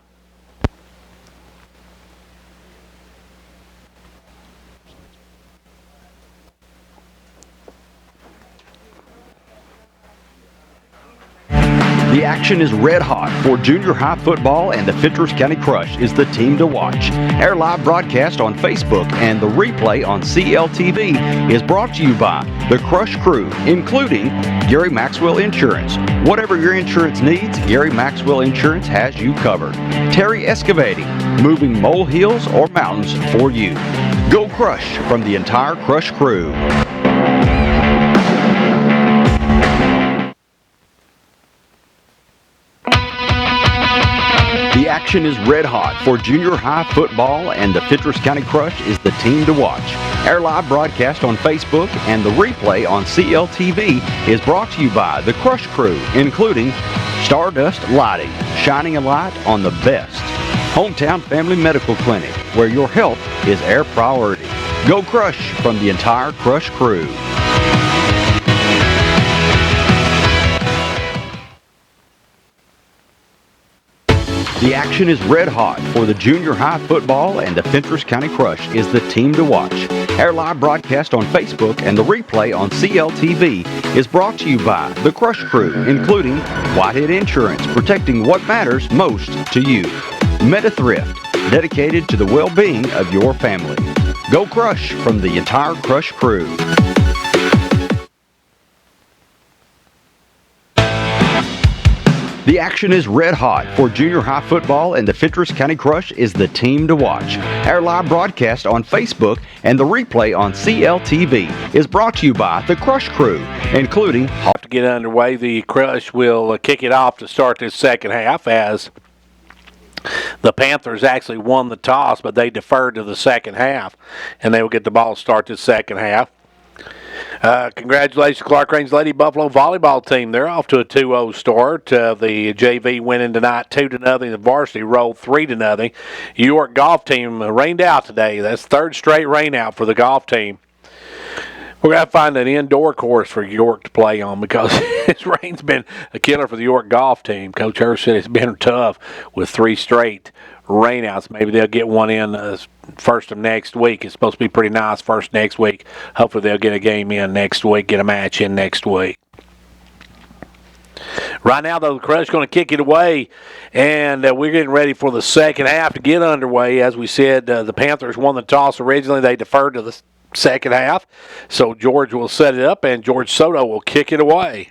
The action is red hot for junior high football, and the Fentress County Crush is the team to watch. Our live broadcast on Facebook and the replay on CLTV is brought to you by the Crush crew, including Gary Maxwell Insurance. Whatever your insurance needs, Gary Maxwell Insurance has you covered. Terry Excavating, moving molehills or mountains for you. Go Crush from the entire Crush crew. The action is red hot for junior high football, and the Fentress County Crush is the team to watch. Our live broadcast on Facebook and the replay on CLTV is brought to you by the Crush crew, including Stardust Lighting, shining a light on the best. Hometown Family Medical Clinic, where your health is our priority. Go Crush from the entire Crush crew. The action is red hot for the junior high football, and the Fentress County Crush is the team to watch. Our live broadcast on Facebook and the replay on CLTV is brought to you by the Crush crew, including Whitehead Insurance, protecting what matters most to you. Meta Thrift, dedicated to the well-being of your family. Go Crush from the entire Crush crew. The action is red hot for junior high football, and the Fentress County Crush is the team to watch. Our live broadcast on Facebook and the replay on CLTV is brought to you by the Crush crew, including... To get underway, the Crush will kick it off to start this second half, as the Panthers actually won the toss, but they deferred to the second half, and they will get the ball to start this second half. Congratulations, Clark Range Lady Buffalo volleyball team. They're off to a 2-0 start. The JV winning tonight 2-0. The varsity rolled 3-0. York golf team rained out today. That's third straight rain out for the golf team. We're going to find an indoor course for York to play on, because this rain's been a killer for the York golf team. Coach Hurst said it's been tough with 3 straight rainouts. Maybe they'll get one in first of next week. It's supposed to be pretty nice first next week. Hopefully they'll get a game in next week, get a match in next week. Right now, though, the Crush is going to kick it away, and we're getting ready for the second half to get underway. As we said, the Panthers won the toss originally. They deferred to the second half, so George will set it up, and George Soto will kick it away.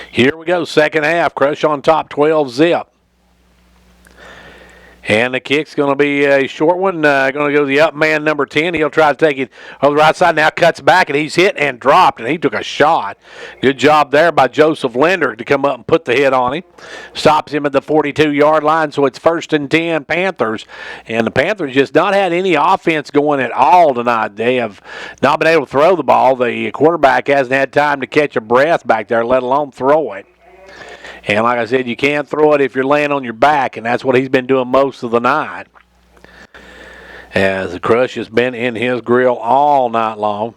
Here we go, second half. Crush on top, 12-zip. And the kick's going to be a short one. Going to go to the up man, number 10. He'll try to take it on the right side. Now cuts back, and he's hit and dropped, and he took a shot. Good job there by Joseph Linder to come up and put the hit on him. Stops him at the 42-yard line, so it's 1st and 10 Panthers. And the Panthers just not had any offense going at all tonight. They have not been able to throw the ball. The quarterback hasn't had time to catch a breath back there, let alone throw it. And like I said, you can't throw it if you're laying on your back, and that's what he's been doing most of the night. As the Crush has been in his grill all night long.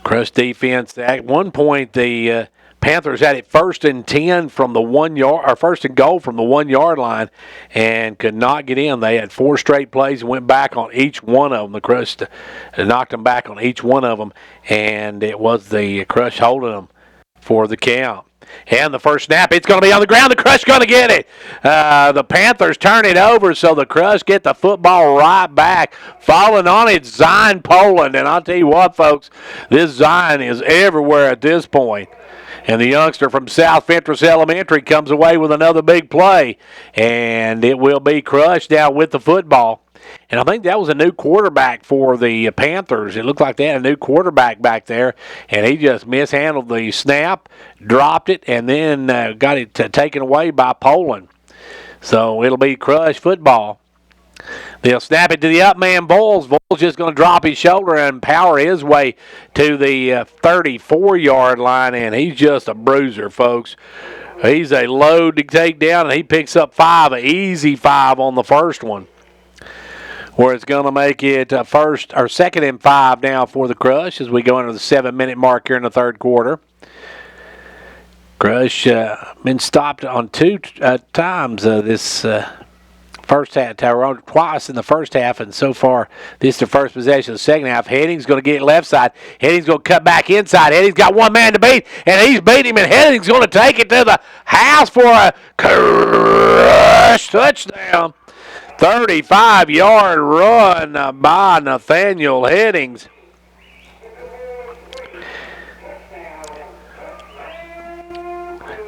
Crush defense, at one point the Panthers had it 1st and 10 from the 1 yard, or 1st and goal from the 1 yard line, and could not get in. They had 4 straight plays and went back on each one of them. The Crush knocked them back on each one of them, and it was the Crush holding them for the count. And the first snap, it's going to be on the ground. The Crush going to get it. The Panthers turn it over, so the Crush get the football right back. Falling on it, Zion Poland. And I'll tell you what, folks, this Zion is everywhere at this point. And the youngster from South Fentress Elementary comes away with another big play. And it will be Crush down with the football. And I think that was a new quarterback for the Panthers. It looked like they had a new quarterback back there, and he just mishandled the snap, dropped it, and then got it taken away by Poland. So it'll be Crush football. They'll snap it to the up man, Voles. Voles just going to drop his shoulder and power his way to the 34-yard line, and he's just a bruiser, folks. He's a load to take down, and he picks up 5, an easy 5 on the first one, where it's going to make it second and 5 now for the Crush as we go into the 7-minute mark here in the third quarter. Crush been stopped on 2 times this first half, twice in the first half, and so far this is the first possession of the second half. Heading's going to get it left side. Heading's going to cut back inside. Heading's got one man to beat, and he's beat him, and Heading's going to take it to the house for a Crush touchdown. 35-yard run by Nathaniel Headings.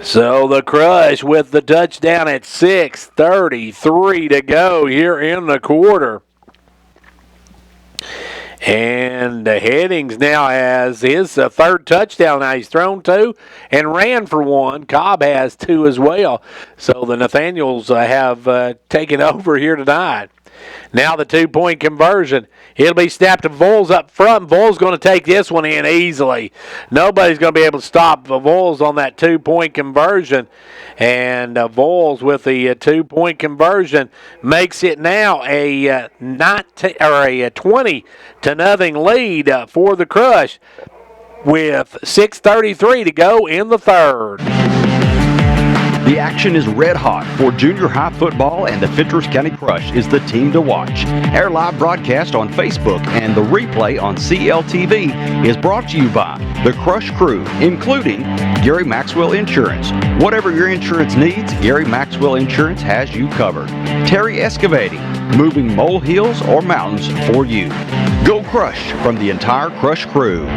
So the Crush with the touchdown at 6:33 to go here in the quarter. And Headings now has his third touchdown. Now he's thrown 2 and ran for 1. Cobb has 2 as well. So the Nathaniels have taken over here tonight. Now the 2-point conversion. It'll be snapped to Voles up front. Voles going to take this one in easily. Nobody's going to be able to stop Voles on that 2-point conversion. And Voles with the 2-point conversion makes it now a 20-0 lead for the Crush with 6:33 to go in the third. The action is red hot for junior high football, and the Fentress County Crush is the team to watch. Our live broadcast on Facebook and the replay on CLTV is brought to you by the Crush crew, including Gary Maxwell Insurance. Whatever your insurance needs, Gary Maxwell Insurance has you covered. Terry Excavating, moving molehills or mountains for you. Go Crush from the entire Crush crew.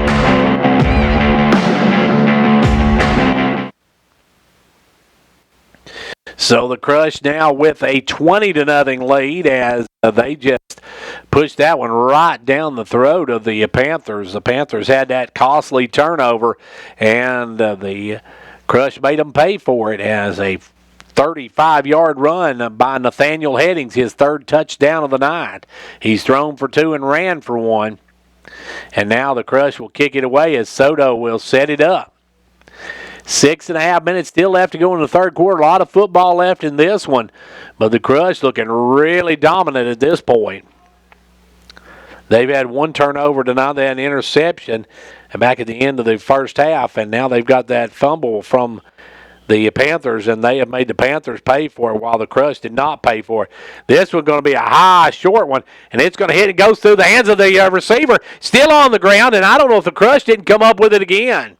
So the Crush now with a 20-0 lead as they just pushed that one right down the throat of the Panthers. The Panthers had that costly turnover, and the Crush made them pay for it as a 35-yard run by Nathaniel Headings, his third touchdown of the night. He's thrown for 2 and ran for 1. And now the Crush will kick it away as Soto will set it up. 6.5 minutes still left to go in the third quarter. A lot of football left in this one, but the Crush looking really dominant at this point. They've had 1 turnover tonight. They had an interception back at the end of the first half, and now they've got that fumble from the Panthers, and they have made the Panthers pay for it while the Crush did not pay for it. This one's going to be a high, short one, and it's going to hit. It goes through the hands of the receiver, still on the ground, and I don't know if the Crush didn't come up with it again.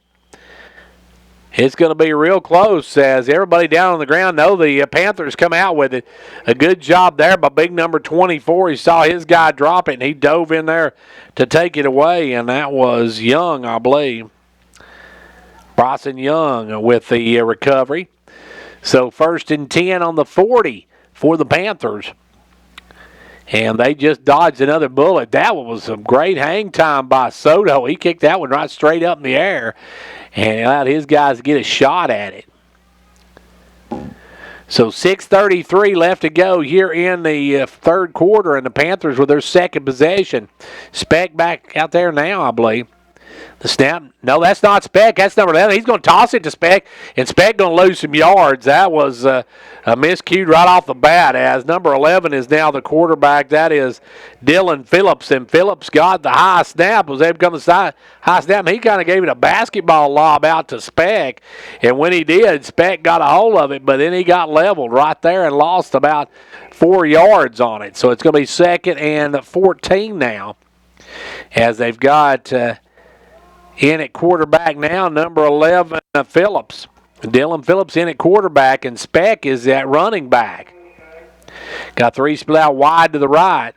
It's going to be real close as everybody down on the ground know the Panthers come out with it. A good job there by big number 24. He saw his guy drop it, and he dove in there to take it away, and that was Young, I believe. Bryson Young with the recovery. So 1st and 10 on the 40 for the Panthers. And they just dodged another bullet. That one was some great hang time by Soto. He kicked that one right straight up in the air and allowed his guys to get a shot at it. So 6:33 left to go here in the third quarter, and the Panthers with their second possession. Speck back out there now, I believe. The snap. No, that's not Speck. That's number 11. He's going to toss it to Speck, and Speck going to lose some yards. That was a miscued right off the bat, as number 11 is now the quarterback. That is Dylan Phillips, and Phillips got the high snap. Was able to come to the high snap. He kind of gave it a basketball lob out to Speck, and when he did, Speck got a hold of it, but then he got leveled right there and lost about 4 yards on it. So it's going to be 2nd and 14 now, as they've got in at quarterback now, number 11, Phillips. Dylan Phillips in at quarterback, and Speck is at running back. Got 3 split out wide to the right.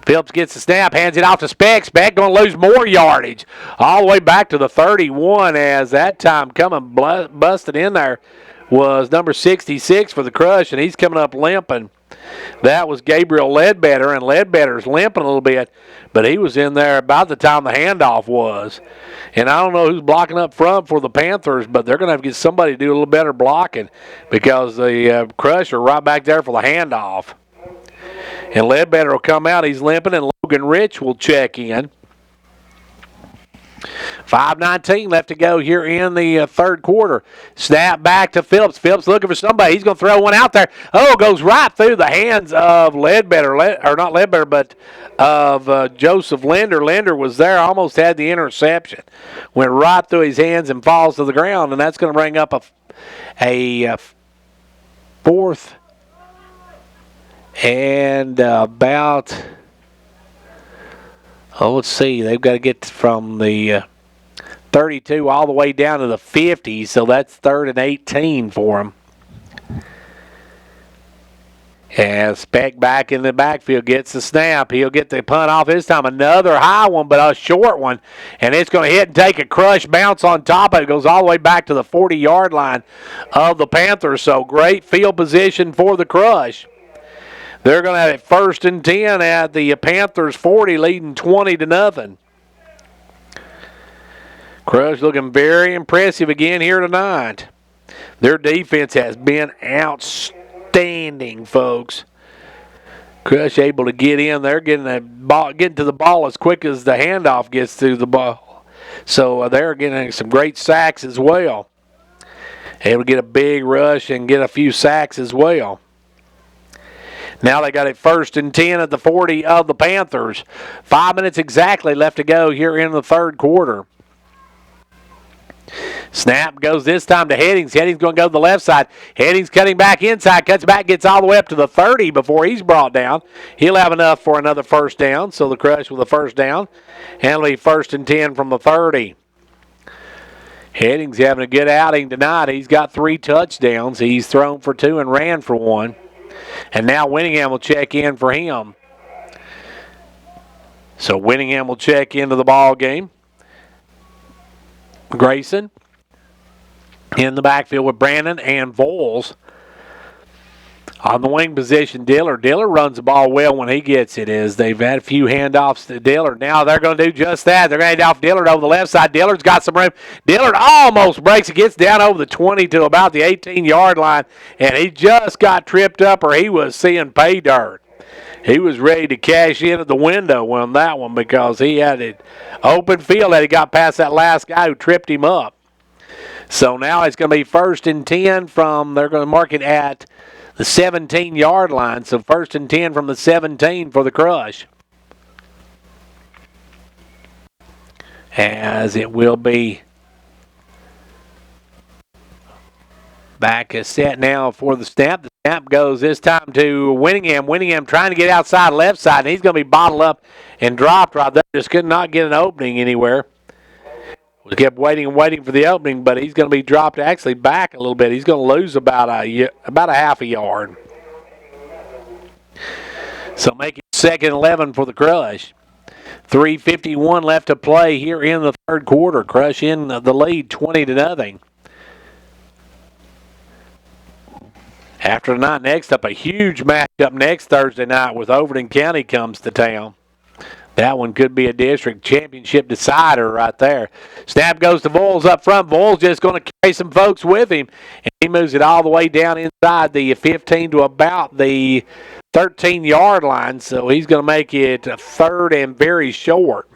Phillips gets the snap, hands it off to Speck. Speck going to lose more yardage all the way back to the 31 as that time coming busted in there was number 66 for the Crush, and he's coming up limping. That was Gabriel Ledbetter, and Ledbetter's limping a little bit, but he was in there about the time the handoff was. And I don't know who's blocking up front for the Panthers, but they're going to have to get somebody to do a little better blocking because the Crush are right back there for the handoff. And Ledbetter will come out. He's limping, and Logan Rich will check in. 5:19 left to go here in the third quarter. Snap back to Phillips. Phillips looking for somebody. He's going to throw one out there. Oh, goes right through the hands of Ledbetter, or not Ledbetter, but of Joseph Linder. Linder was there, almost had the interception. Went right through his hands and falls to the ground, and that's going to bring up a fourth and about, let's see, they've got to get from the 32 all the way down to the 50, so that's 3rd and 18 for them. And Speck back in the backfield gets the snap. He'll get the punt off this time. Another high one, but a short one. And it's going to hit and take a crush bounce on top of it. It goes all the way back to the 40-yard line of the Panthers. So great field position for the Crush. They're going to have it 1st and 10 at the Panthers 40, leading 20-0. Crush looking very impressive again here tonight. Their defense has been outstanding, folks. Crush able to get in there, getting to the ball as quick as the handoff gets to the ball. So they're getting some great sacks as well. Able to get a big rush and get a few sacks as well. Now they got it 1st and 10 at the 40 of the Panthers. 5 minutes exactly left to go here in the third quarter. Snap goes this time to Headings. Headings going to go to the left side. Headings cutting back inside, cuts back, gets all the way up to the 30 before he's brought down. He'll have enough for another first down, so the Crush with a first down. And it'll be 1st and 10 from the 30. Headings having a good outing tonight. He's got 3 touchdowns. He's thrown for 2 and ran for 1. And now Winningham will check in for him. So Winningham will check into the ball game. Grayson in the backfield with Brandon and Voles. On the wing position, Diller. Diller runs the ball well when he gets it, as they've had a few handoffs to Diller. Now they're going to do just that. They're going to hand off Dillard over the left side. Dillard's got some room. Dillard almost breaks it, gets down over the 20 to about the 18-yard line, and he just got tripped up, or he was seeing pay dirt. He was ready to cash in at the window on that one because he had it open field that he got past that last guy who tripped him up. So now it's going to be 1st and 10 from, they're going to mark it at the 17-yard line. So 1st and 10 from the 17 for the Crush. As it will be back set now for the snap. The snap goes this time to Winningham. Winningham trying to get outside left side, and he's going to be bottled up and dropped right there. Just could not get an opening anywhere. We kept waiting and waiting for the opening, but he's going to be dropped actually back a little bit. He's going to lose about a half a yard. So make it 2nd and 11 for the Crush. 3:51 left to play here in the third quarter. Crush in the lead 20-0. After tonight, next up, a huge matchup next Thursday night with Overton County comes to town. That one could be a district championship decider right there. Snap goes to Voles up front. Voles just going to carry some folks with him. And he moves it all the way down inside the 15 to about the 13-yard line. So he's going to make it 3rd and very short.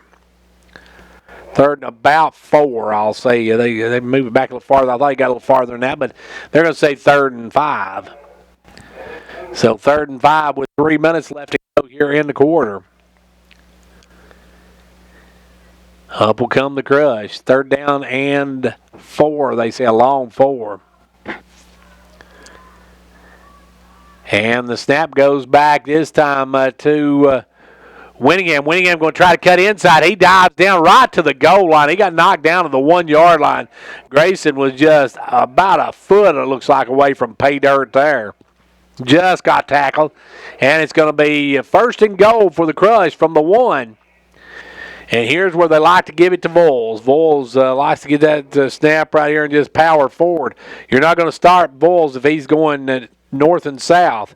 3rd and about 4, I'll say. They move it back a little farther. I thought he got a little farther than that, but they're going to say 3rd and 5. So 3rd and 5 with 3 minutes left to go here in the quarter. Up will come the Crush. 3rd down and 4. They say a long 4. And the snap goes back this time to Winningham going to try to cut inside. He dives down right to the goal line. He got knocked down to the 1 yard line. Grayson was just about a foot, it looks like, away from pay dirt there. Just got tackled. And it's going to be first and goal for the Crush from the 1. And here's where they like to give it to Voles. Voles likes to get that snap right here and just power forward. You're not going to start Voles if he's going north and south.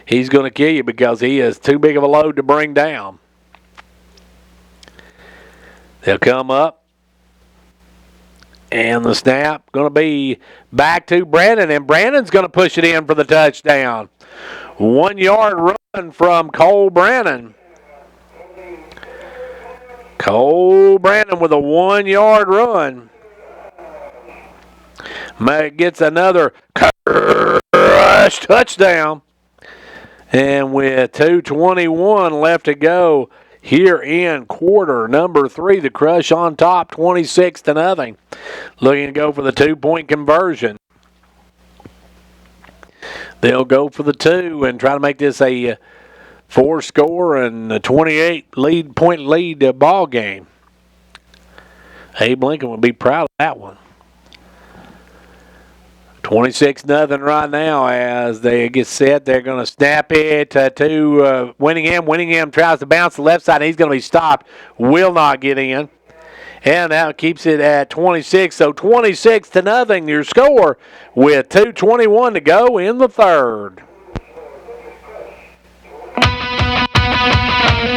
He's going to kill you because he is too big of a load to bring down. They'll come up. And the snap going to be back to Brandon. And Brandon's going to push it in for the touchdown. 1 yard run from Cole Brandon. Cole Brandon with a 1 yard run. Gets another Crush touchdown. And with 2:21 left to go here in quarter number 3, the Crush on top 26-0. Looking to go for the 2-point conversion. They'll go for the 2 and try to make this a 4-score and a 28-point lead ball game. Abe Lincoln would be proud of that one. 26-0 right now as they get set. They're going to snap it to Winningham. Winningham tries to bounce the left side. He's going to be stopped. Will not get in. And that keeps it at 26. So 26-0 your score with 2:21 to go in the third.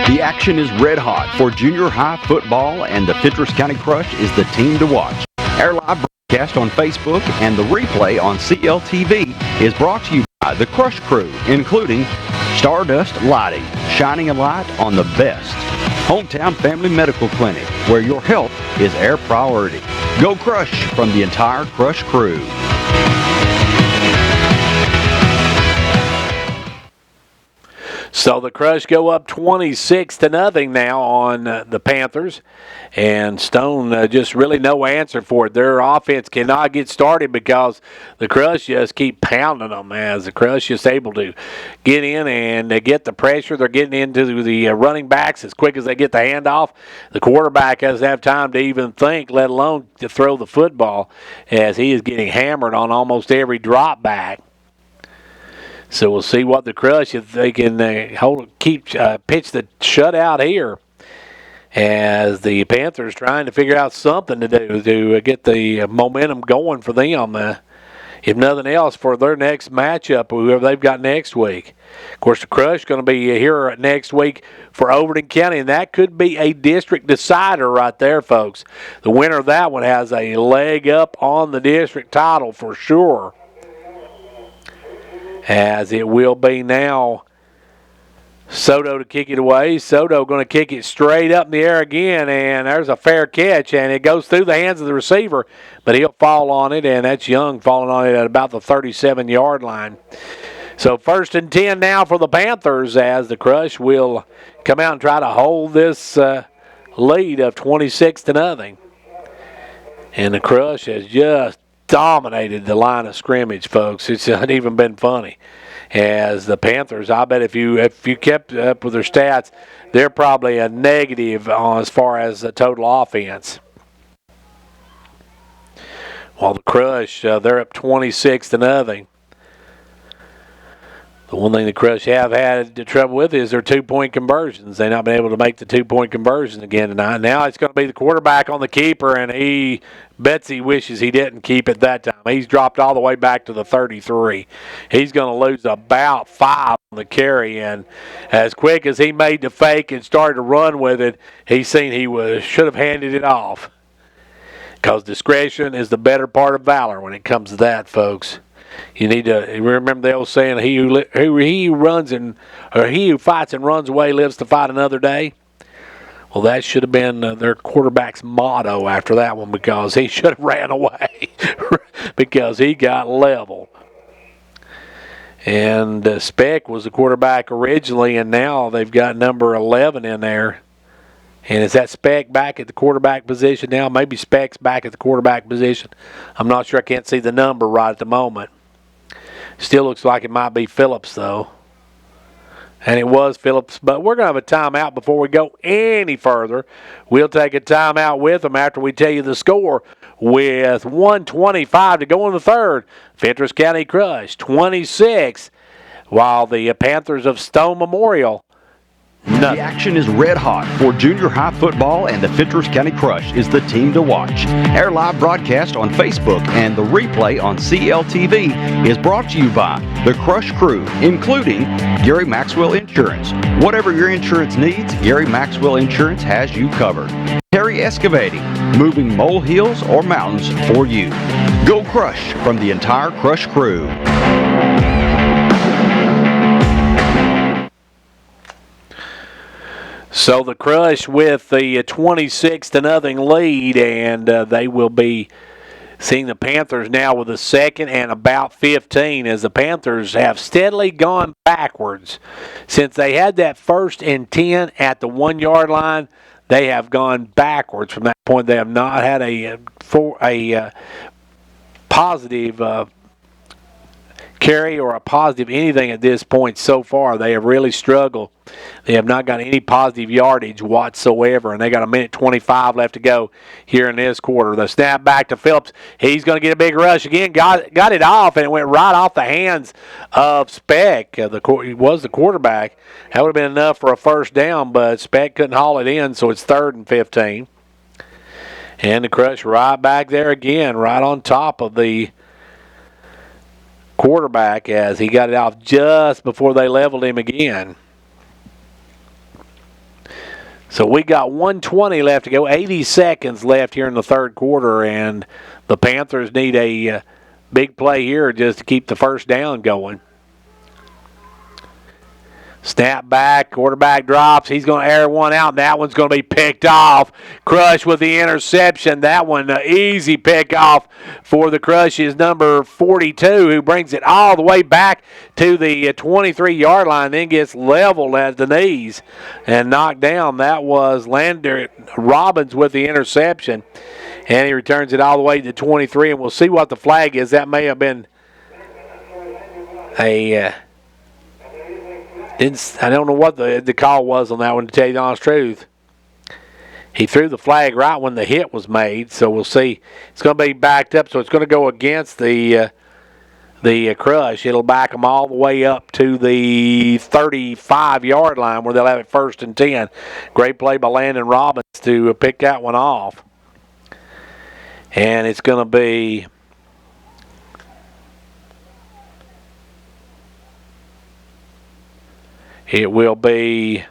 The action is red hot for junior high football, and the Fentress County Crush is the team to watch. Our live broadcast on Facebook and the replay on CLTV is brought to you by the Crush Crew, including Stardust Lighting, shining a light on the best. Hometown Family Medical Clinic, where your health is our priority. Go Crush from the entire Crush Crew. So the Crush go up 26-0 now on the Panthers. And Stone just really no answer for it. Their offense cannot get started because the Crush just keep pounding them as the Crush is able to get in and get the pressure. They're getting into the running backs as quick as they get the handoff. The quarterback doesn't have time to even think, let alone to throw the football, as he is getting hammered on almost every drop back. So we'll see what the Crush, if they can pitch the shutout here, as the Panthers trying to figure out something to do to get the momentum going for them, if nothing else, for their next matchup, whoever they've got next week. Of course, the Crush going to be here next week for Overton County, and that could be a district decider right there, folks. The winner of that one has a leg up on the district title for sure, as it will be now Soto to kick it away. Soto going to kick it straight up in the air again, and there's a fair catch, and it goes through the hands of the receiver, but he'll fall on it, and that's Young falling on it at about the 37-yard line. So 1st and 10 now for the Panthers, as the Crush will come out and try to hold this lead of 26-0. And the Crush has just dominated the line of scrimmage, folks. It's not even been funny. As the Panthers, I bet if you kept up with their stats, they're probably a negative as far as the total offense. While the Crush, they're up 26-0. The one thing the Crush have had trouble with is their 2-point conversions. They've not been able to make the 2-point conversion again tonight. Now it's going to be the quarterback on the keeper, and he bets he wishes he didn't keep it that time. He's dropped all the way back to the 33. He's going to lose about 5 on the carry, and as quick as he made the fake and started to run with it, he's seen he should have handed it off. Because discretion is the better part of valor when it comes to that, folks. You need to remember the old saying, he who fights and runs away lives to fight another day. Well, that should have been their quarterback's motto after that one, because he should have ran away because he got leveled. And Speck was the quarterback originally, and now they've got number 11 in there. And is that Speck back at the quarterback position now? Maybe Speck's back at the quarterback position. I'm not sure. I can't see the number right at the moment. Still looks like it might be Phillips, though. And it was Phillips, but we're going to have a timeout before we go any further. We'll take a timeout with them after we tell you the score with 1:25 to go in the third. Fentress County Crush 26, while the Panthers of Stone Memorial nothing. The action is red hot for junior high football, and the Fentress County Crush is the team to watch. Our live broadcast on Facebook and the replay on CLTV is brought to you by the Crush crew, including Gary Maxwell Insurance. Whatever your insurance needs, Gary Maxwell Insurance has you covered. Terry Excavating, moving molehills or mountains for you. Go Crush from the entire Crush crew. So the Crush with the 26-0 lead, and they will be seeing the Panthers now with a second and about 15, as the Panthers have steadily gone backwards. Since they had that 1st and 10 at the 1-yard line, they have gone backwards from that point. They have not had a positive carry or a positive anything at this point so far. They have really struggled. They have not got any positive yardage whatsoever, and they got 1:25 left to go here in this quarter. The snap back to Phillips. He's going to get a big rush again. Got it off, and it went right off the hands of Speck. He was the quarterback. That would have been enough for a first down, but Speck couldn't haul it in, so it's 3rd and 15. And the Crush right back there again, right on top of the quarterback, as he got it off just before they leveled him again. So we got 1:20 left to go, 80 seconds left here in the third quarter, and the Panthers need a big play here just to keep the first down going. Snap back, quarterback drops. He's going to air one out, and that one's going to be picked off. Crush with the interception. That one, easy pick off for the Crush is number 42, who brings it all the way back to the 23-yard line, then gets leveled at the knees and knocked down. That was Lander Robbins with the interception, and he returns it all the way to 23, and we'll see what the flag is. That may have been I don't know what the call was on that one, to tell you the honest truth. He threw the flag right when the hit was made, so we'll see. It's going to be backed up, so it's going to go against the Crush. It'll back them all the way up to the 35-yard line where they'll have it 1st and 10. Great play by Landon Robbins to pick that one off. And it's going to be It will be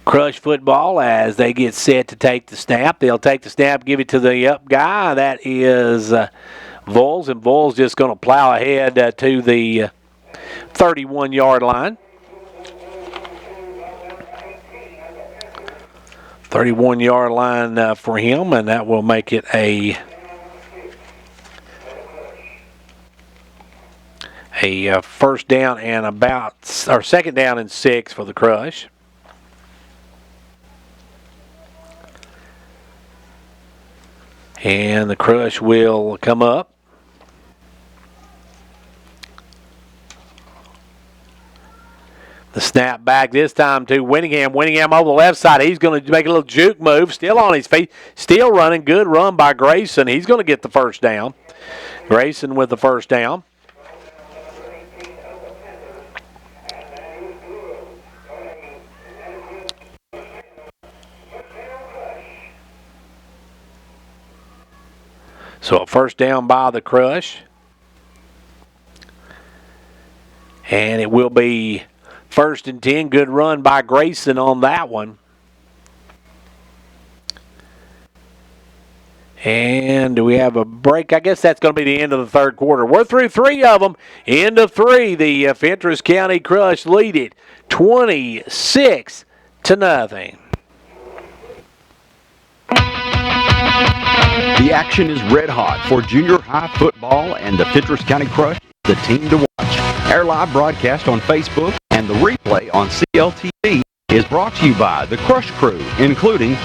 Crush football as they get set to take the snap. They'll take the snap, give it to the up guy. That is Vols, and Vols just going to plow ahead to the 31-yard line. 31-yard line for him, and that will make it a first down and or 2nd down and 6 for the Crush. And the Crush will come up. The snap back this time to Winningham. Winningham over the left side. He's going to make a little juke move. Still on his feet. Still running. Good run by Grayson. He's going to get the first down. Grayson with the first down. So a first down by the Crush. And it will be 1st and 10. Good run by Grayson on that one. And do we have a break? I guess that's going to be the end of the third quarter. We're through 3 of them. End of 3. The Fentress County Crush lead it 26-0. The action is red hot for junior high football, and the Fentress County Crush, the team to watch. Our live broadcast on Facebook And the replay on CLTV is brought to you by the Crush Crew, including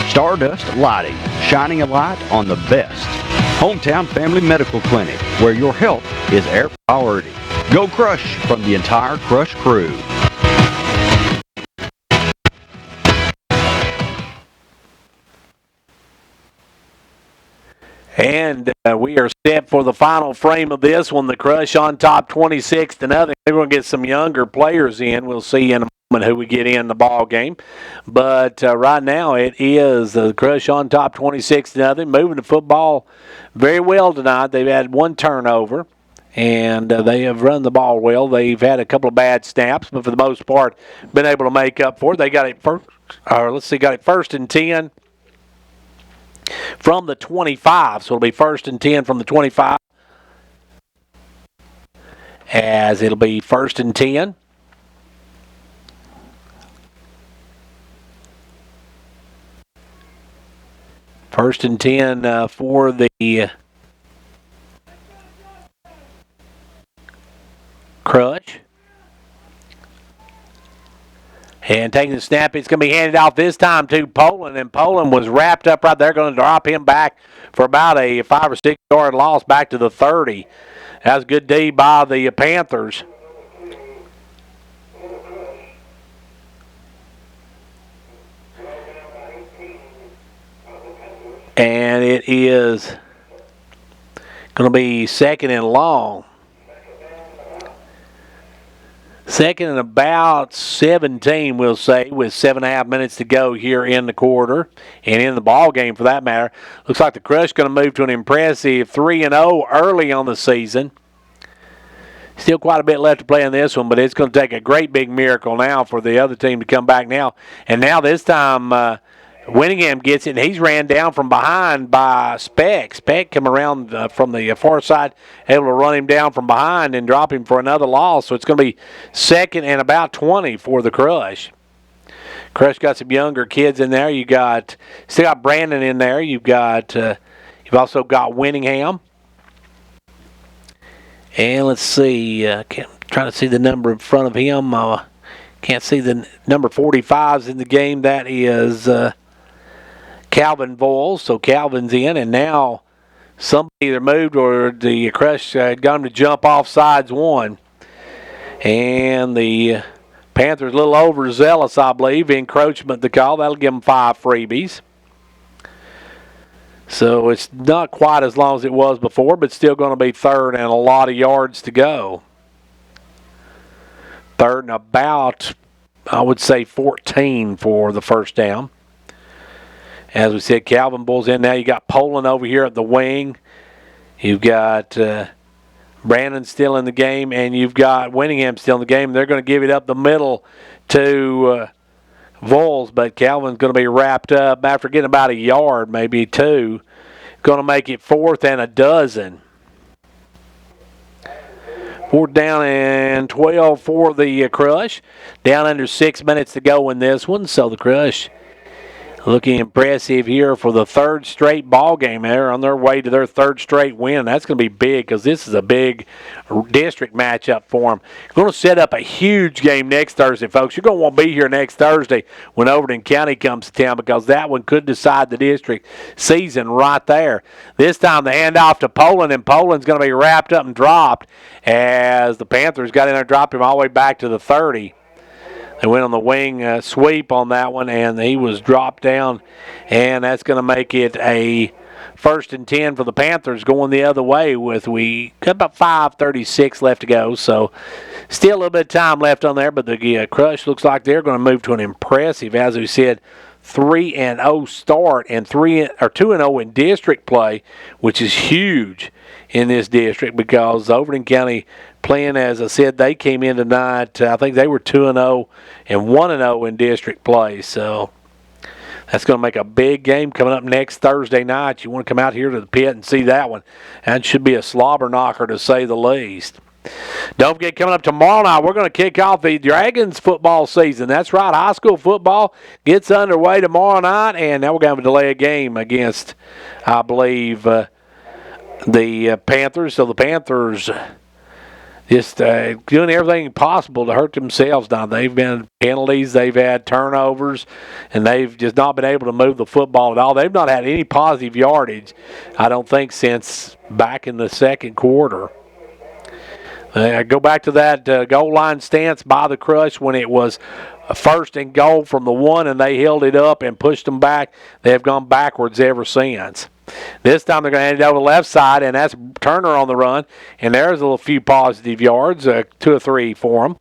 Stardust Lighting, shining a light on the best. Hometown Family Medical Clinic, where your health is our priority. Go Crush from the entire Crush Crew. And we are set for the final frame of this one. The Crush on top 26-0. They're going to get some younger players in. We'll see in a moment who we get in the ball game. But right now it is the Crush on top 26-0. Moving the football very well tonight. They've had one turnover. And they have run the ball well. They've had a couple of bad snaps, but for the most part, been able to make up for it. They got it got it first and 10 from the 25. So it'll be first and 10 from the 25. As it'll be first and 10. First and 10 for the Crush. And taking the snap, it's going to be handed off this time to Poland, and Poland was wrapped up right there. Going to drop him back for about a 5 or 6 yard loss back to the 30. That was a good D by the Panthers. And it is going to be second and long. Second and about 17, we'll say, with 7.5 minutes to go here in the quarter and in the ball game for that matter. Looks like the Crush going to move to an impressive 3-0 early on the season. Still quite a bit left to play in this one, but it's going to take a great big miracle now for the other team to come back now. And now this time Winningham gets it, and he's ran down from behind by Speck. Speck come around from the far side, able to run him down from behind and drop him for another loss. So it's going to be second and about 20 for the Crush. Crush got some younger kids in there. You got still got Brandon in there. You've also got Winningham. And let's see, trying to see the number in front of him. Can't see the number 45's in the game. That is Calvin Voiles. So Calvin's in, and now somebody either moved or the Crush got him to jump off sides one. And the Panthers a little overzealous, I believe. Encroachment the call. That'll give them 5 freebies. So it's not quite as long as it was before, but still going to be third and a lot of yards to go. Third and about, I would say, 14 for the first down. As we said, Calvin Bull's in now. You got Poland over here at the wing. You've got Brandon still in the game, and you've got Winningham still in the game. They're going to give it up the middle to Voles, but Calvin's going to be wrapped up after getting about a yard, maybe 2. Going to make it 4th and 12. 4th down and 12 for the Crush. Down under 6 minutes to go in this one, so the Crush looking impressive here for the 3rd straight ball game. They're on their way to their 3rd straight win. That's going to be big because this is a big district matchup for them. Going to set up a huge game next Thursday, folks. You're going to want to be here next Thursday when Overton County comes to town because that one could decide the district season right there. This time the handoff to Poland, and Poland's going to be wrapped up and dropped as the Panthers got in there, dropped him all the way back to the 30. They went on the wing sweep on that one, and he was dropped down, and that's going to make it a 1st and 10 for the Panthers going the other way with we got about 5:36 left to go. So still a little bit of time left on there, but the Crush looks like they're going to move to an impressive, as we said, 3-0 start and 2-0 in district play, which is huge in this district because Overton County playing, as I said, they came in tonight. I think they were 2-0 and 1-0 in district play. So that's going to make a big game coming up next Thursday night. You want to come out here to the pit and see that one. That should be a slobber knocker to say the least. Don't forget, coming up tomorrow night, we're going to kick off the Dragons football season. That's right, high school football gets underway tomorrow night, and now we're going to have a delay a game against, I believe, the Panthers. So the Panthers just doing everything possible to hurt themselves now. They've been penalties, they've had turnovers, and they've just not been able to move the football at all. They've not had any positive yardage, I don't think, since back in the second quarter. Go back to that goal line stance by the Crush when it was first and goal from the 1, and they held it up and pushed them back. They have gone backwards ever since. This time they're going to hand it over the left side, and that's Turner on the run. And there's a few positive yards, 2 or 3 for them.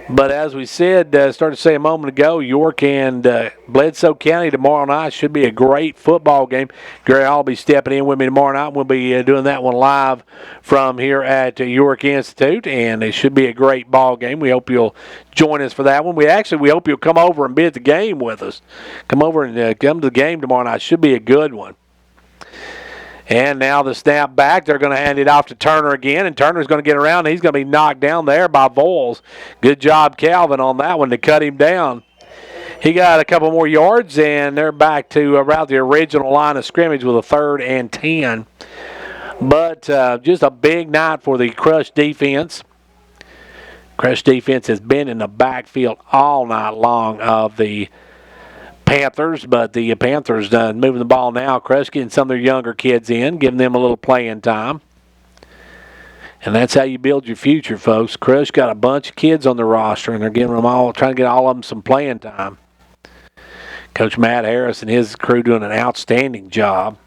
But as we said, started to say a moment ago, York and Bledsoe County tomorrow night should be a great football game. Gary, I'll be stepping in with me tomorrow night. We'll be doing that one live from here at York Institute, and it should be a great ball game. We hope you'll join us for that one. We hope you'll come over and be at the game with us. Come over and come to the game tomorrow night. Should be a good one. And now the snap back. They're going to hand it off to Turner again, and Turner's going to get around. He's going to be knocked down there by Voles. Good job, Calvin, on that one to cut him down. He got a couple more yards, and they're back to around the original line of scrimmage with a 3rd and 10. But just a big night for the Crush defense. Crush defense has been in the backfield all night long of the Panthers, but the Panthers moving the ball now. Crush getting some of their younger kids in, giving them a little playing time. And that's how you build your future, folks. Crush got a bunch of kids on the roster, and they're giving them all, trying to get all of them some playing time. Coach Matt Harris and his crew doing an outstanding job.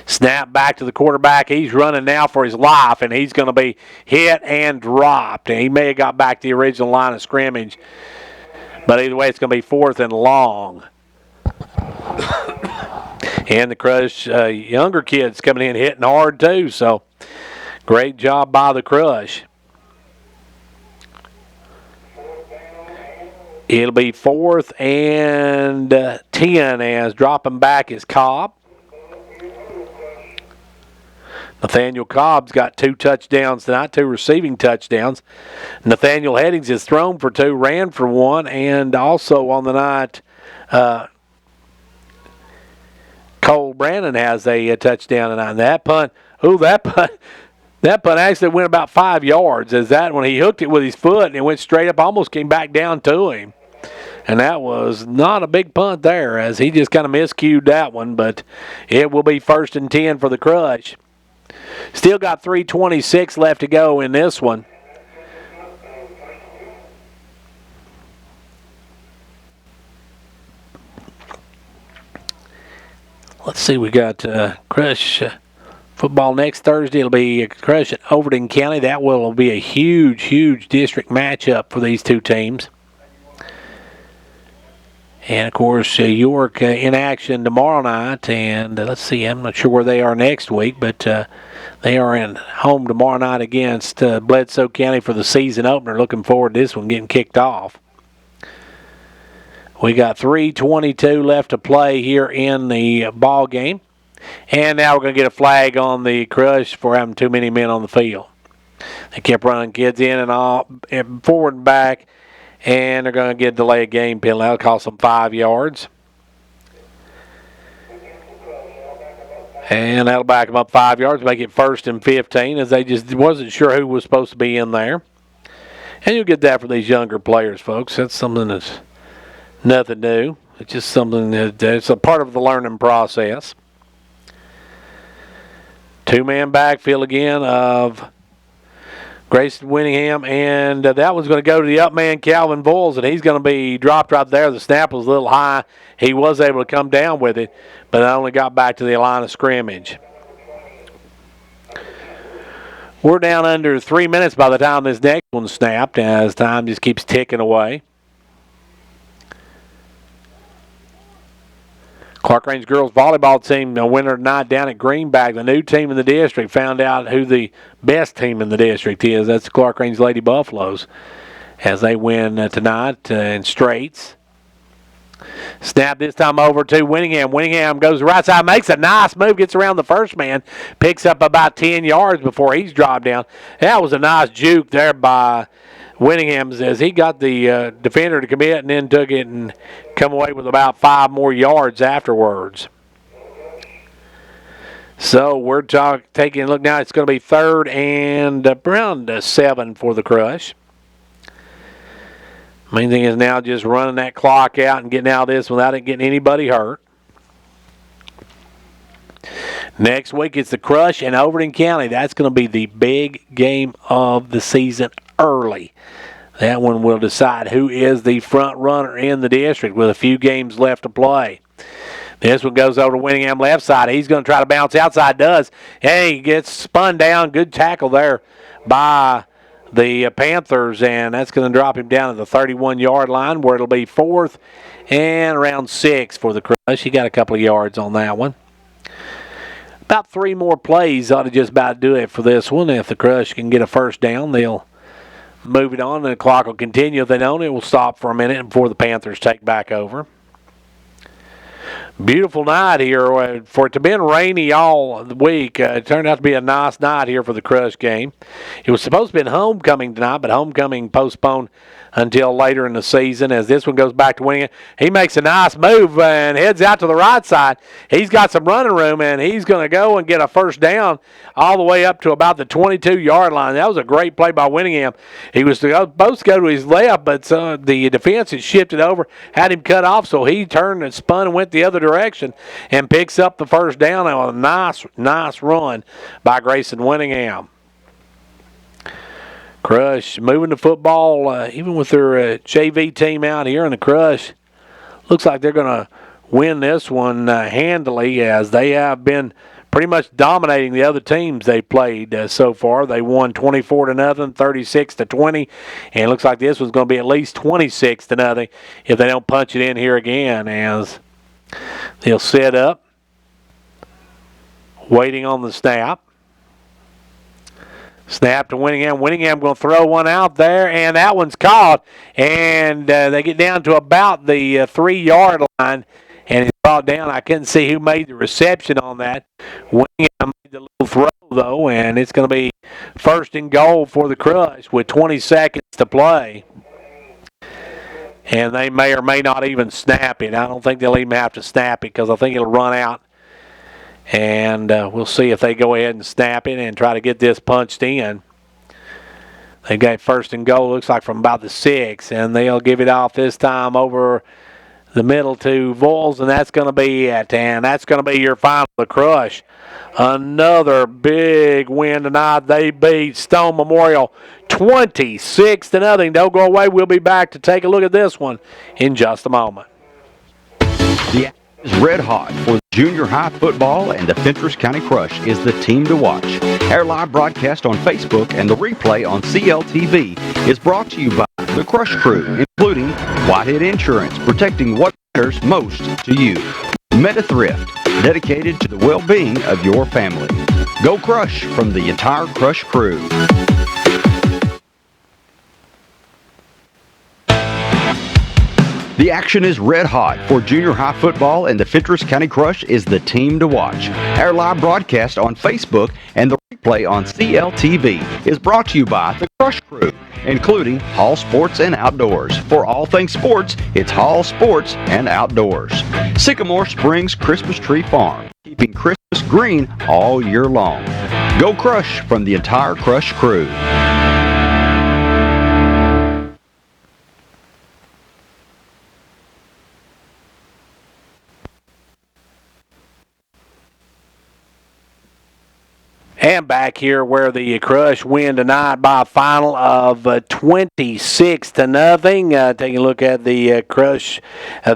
Snap back to the quarterback. He's running now for his life, and he's going to be hit and dropped. And he may have got back to the original line of scrimmage. But either way, it's going to be 4th and long. And the Crush younger kids coming in hitting hard too. So great job by the Crush. It'll be 4th and 10 as dropping back is Cobb. Nathaniel Cobb's got 2 touchdowns tonight, 2 receiving touchdowns. Nathaniel Headings has thrown for 2, ran for 1, and also on the night, Cole Brandon has a touchdown tonight. And that punt actually went about 5 yards. As that when he hooked it with his foot and it went straight up, almost came back down to him. And that was not a big punt there, as he just kind of miscued that one. But it will be 1st and 10 for the Crush. Still got 3:26 left to go in this one. Let's see, we got Crush football next Thursday. It'll be Crush at Overton County. That will be a huge, huge district matchup for these two teams. And, of course, York in action tomorrow night. And let's see, I'm not sure where they are next week, but they are in home tomorrow night against Bledsoe County for the season opener. Looking forward to this one getting kicked off. We got 3:22 left to play here in the ball game. And now we're going to get a flag on the Crush for having too many men on the field. They kept running kids in and all, and forward and back. And they're going to get a delay of game penalty. That'll cost them 5 yards. And that'll back them up 5 yards, make it 1st and 15, as they just wasn't sure who was supposed to be in there. And you'll get that for these younger players, folks. That's something that's nothing new. It's just something it's a part of the learning process. 2-man backfield again of Grayson Winningham, and that one's going to go to the up man, Calvin Voles, and he's going to be dropped right there. The snap was a little high. He was able to come down with it, but only got back to the line of scrimmage. We're down under 3 minutes by the time this next one snapped, as time just keeps ticking away. Clark Range girls volleyball team winner tonight down at Greenback. The new team in the district found out who the best team in the district is. That's the Clark Range Lady Buffaloes, as they win tonight in straights. Snap this time over to Winningham. Winningham goes right side, makes a nice move, gets around the first man, picks up about 10 yards before he's dropped down. That was a nice juke there by Winningham, as he got the defender to commit and then took it and come away with about 5 more yards afterwards. So we're taking a look now. It's going to be 3rd and around 7 for the Crush. Main thing is now just running that clock out and getting out of this without it getting anybody hurt. Next week it's the Crush in Overton County. That's going to be the big game of the season early. That one will decide who is the front runner in the district with a few games left to play. This one goes over to Winningham left side. He's going to try to bounce outside. Does. Hey, he gets spun down. Good tackle there by the Panthers, and that's going to drop him down to the 31-yard line where it'll be 4th and around 6 for the Crush. He got a couple of yards on that one. About 3 more plays ought to just about do it for this one. If the Crush can get a first down, they'll move it on, and the clock will continue. If they don't, it will stop for a minute before the Panthers take back over. Beautiful night here. For it to been rainy all the week, it turned out to be a nice night here for the Crush game. It was supposed to be homecoming tonight, but homecoming postponed until later in the season as this one goes back to winning it. He makes a nice move and heads out to the right side. He's got some running room, and he's going to go and get a first down all the way up to about the 22-yard line. That was a great play by Winningham. He was supposed to go to his left, but the defense had shifted over, had him cut off, so he turned and spun and went the other direction and picks up the first down on a nice run by Grayson Winningham. Crush moving the football, even with their JV team out here, and the Crush looks like they're going to win this one handily as they have been pretty much dominating the other teams they played so far. They won 24-0, 36-20, and it looks like this one's going to be at least 26-0 if they don't punch it in here again as they'll set up, waiting on the snap. Snap to Winningham. Winningham going to throw one out there, and that one's caught. And they get down to about the 3-yard line, and it's brought down. I couldn't see who made the reception on that. Winningham made the little throw, though, and it's going to be 1st and goal for the Crush with 20 seconds to play. And they may or may not even snap it. I don't think they'll even have to snap it because I think it'll run out. And we'll see if they go ahead and snap it and try to get this punched in. They got 1st and goal, looks like from about the 6, and they'll give it off this time over the middle to Vols, and that's going to be it. And that's going to be your final. The Crush, another big win tonight. They beat Stone Memorial 26-0. Don't go away. We'll be back to take a look at this one in just a moment. The is red hot for junior high football, and the Fentress County Crush is the team to watch. Our live broadcast on Facebook and the replay on CLTV is brought to you by the Crush Crew, including Whitehead Insurance, protecting what matters most to you. Meta Thrift, dedicated to the well-being of your family. Go Crush from the entire Crush Crew. The action is red hot for junior high football, and the Fentress County Crush is the team to watch. Our live broadcast on Facebook and the replay on CLTV is brought to you by the Crush Crew, including Hall Sports and Outdoors. For all things sports, it's Hall Sports and Outdoors. Sycamore Springs Christmas Tree Farm, keeping Christmas green all year long. Go Crush from the entire Crush Crew. And back here where the Crush win tonight by a final of 26-0. Taking a look at the Crush,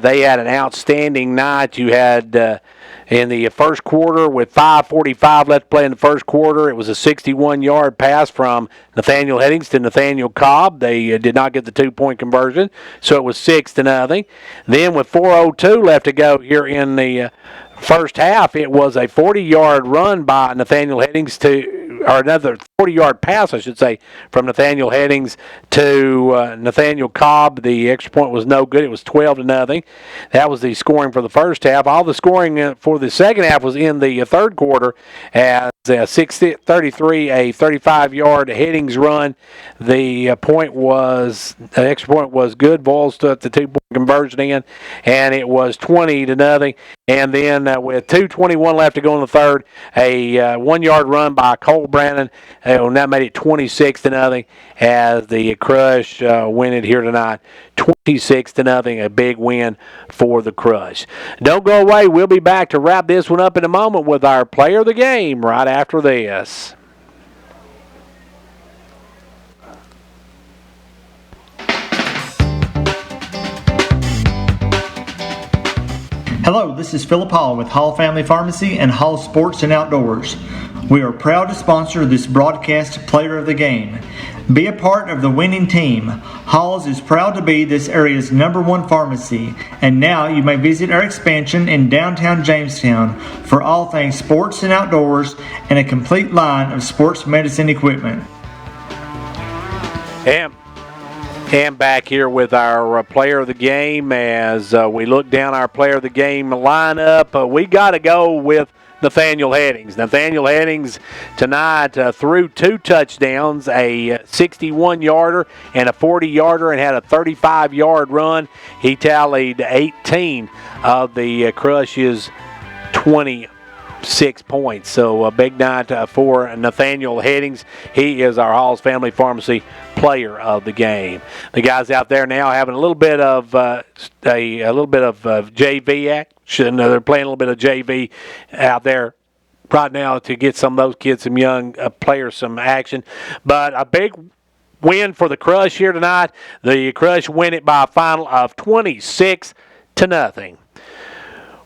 they had an outstanding night. You had in the first quarter with 5:45 left to play in the first quarter. It was a 61-yard pass from Nathaniel Headings to Nathaniel Cobb. They did not get the 2-point conversion, so it was 6-0. Then with 4:02 left to go here in the first half, it was a 40-yard run by Nathaniel Headings or another 40-yard pass, I should say, from Nathaniel Headings to Nathaniel Cobb. The extra point was no good. It was 12-0. That was the scoring for the first half. All the scoring for the second half was in the third quarter as 6:33, a 35-yard Headings run. The extra point was good. Vols took the 2-point conversion in, and it was 20-0. And then with 2:21 left to go in the third, a 1-yard run by Cole Brannon, and that made it 26-0 as the Crush win it here tonight. 26-0, a big win for the Crush. Don't go away. We'll be back to wrap this one up in a moment with our player of the game right after this. Hello, this is Philip Hall with Hall Family Pharmacy and Hall Sports and Outdoors. We are proud to sponsor this broadcast Player of the Game. Be a part of the winning team. Hall's is proud to be this area's #1 pharmacy, and now you may visit our expansion in downtown Jamestown for all things sports and outdoors and a complete line of sports medicine equipment. And back here with our player of the game as we look down our player of the game lineup. We got to go with Nathaniel Headings. Nathaniel Headings tonight threw 2 touchdowns, a 61-yarder and a 40-yarder, and had a 35-yard run. He tallied 18 of the Crush's 26 points. So a big night for Nathaniel Headings. He is our Hall's Family Pharmacy player of the game. The guys out there now having a little bit of JV action. They're playing a little bit of JV out there right now to get some of those kids, some young players, some action. But a big win for the Crush here tonight. The Crush win it by a final of 26-0.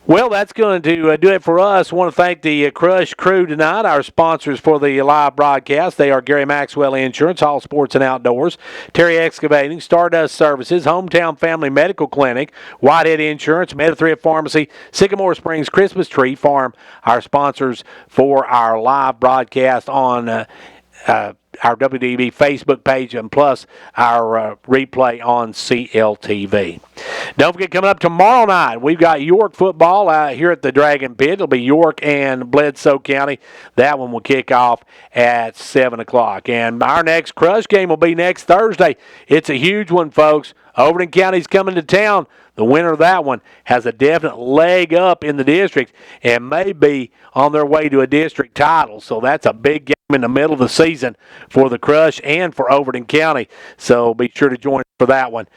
Well, that's going to do it for us. I want to thank the Crush crew tonight, our sponsors for the live broadcast. They are Gary Maxwell Insurance, Hall Sports and Outdoors, Terry Excavating, Stardust Services, Hometown Family Medical Clinic, Whitehead Insurance, Meta-Thrift Pharmacy, Sycamore Springs Christmas Tree Farm, our sponsors for our live broadcast on our WDB Facebook page, and plus our replay on CLTV. Don't forget, coming up tomorrow night, we've got York football out here at the Dragon Pit. It'll be York and Bledsoe County. That one will kick off at 7 o'clock. And our next Crush game will be next Thursday. It's a huge one, folks. Overton County's coming to town. The winner of that one has a definite leg up in the district and may be on their way to a district title. So that's a big game in the middle of the season for the Crush and for Overton County. So be sure to join for that one.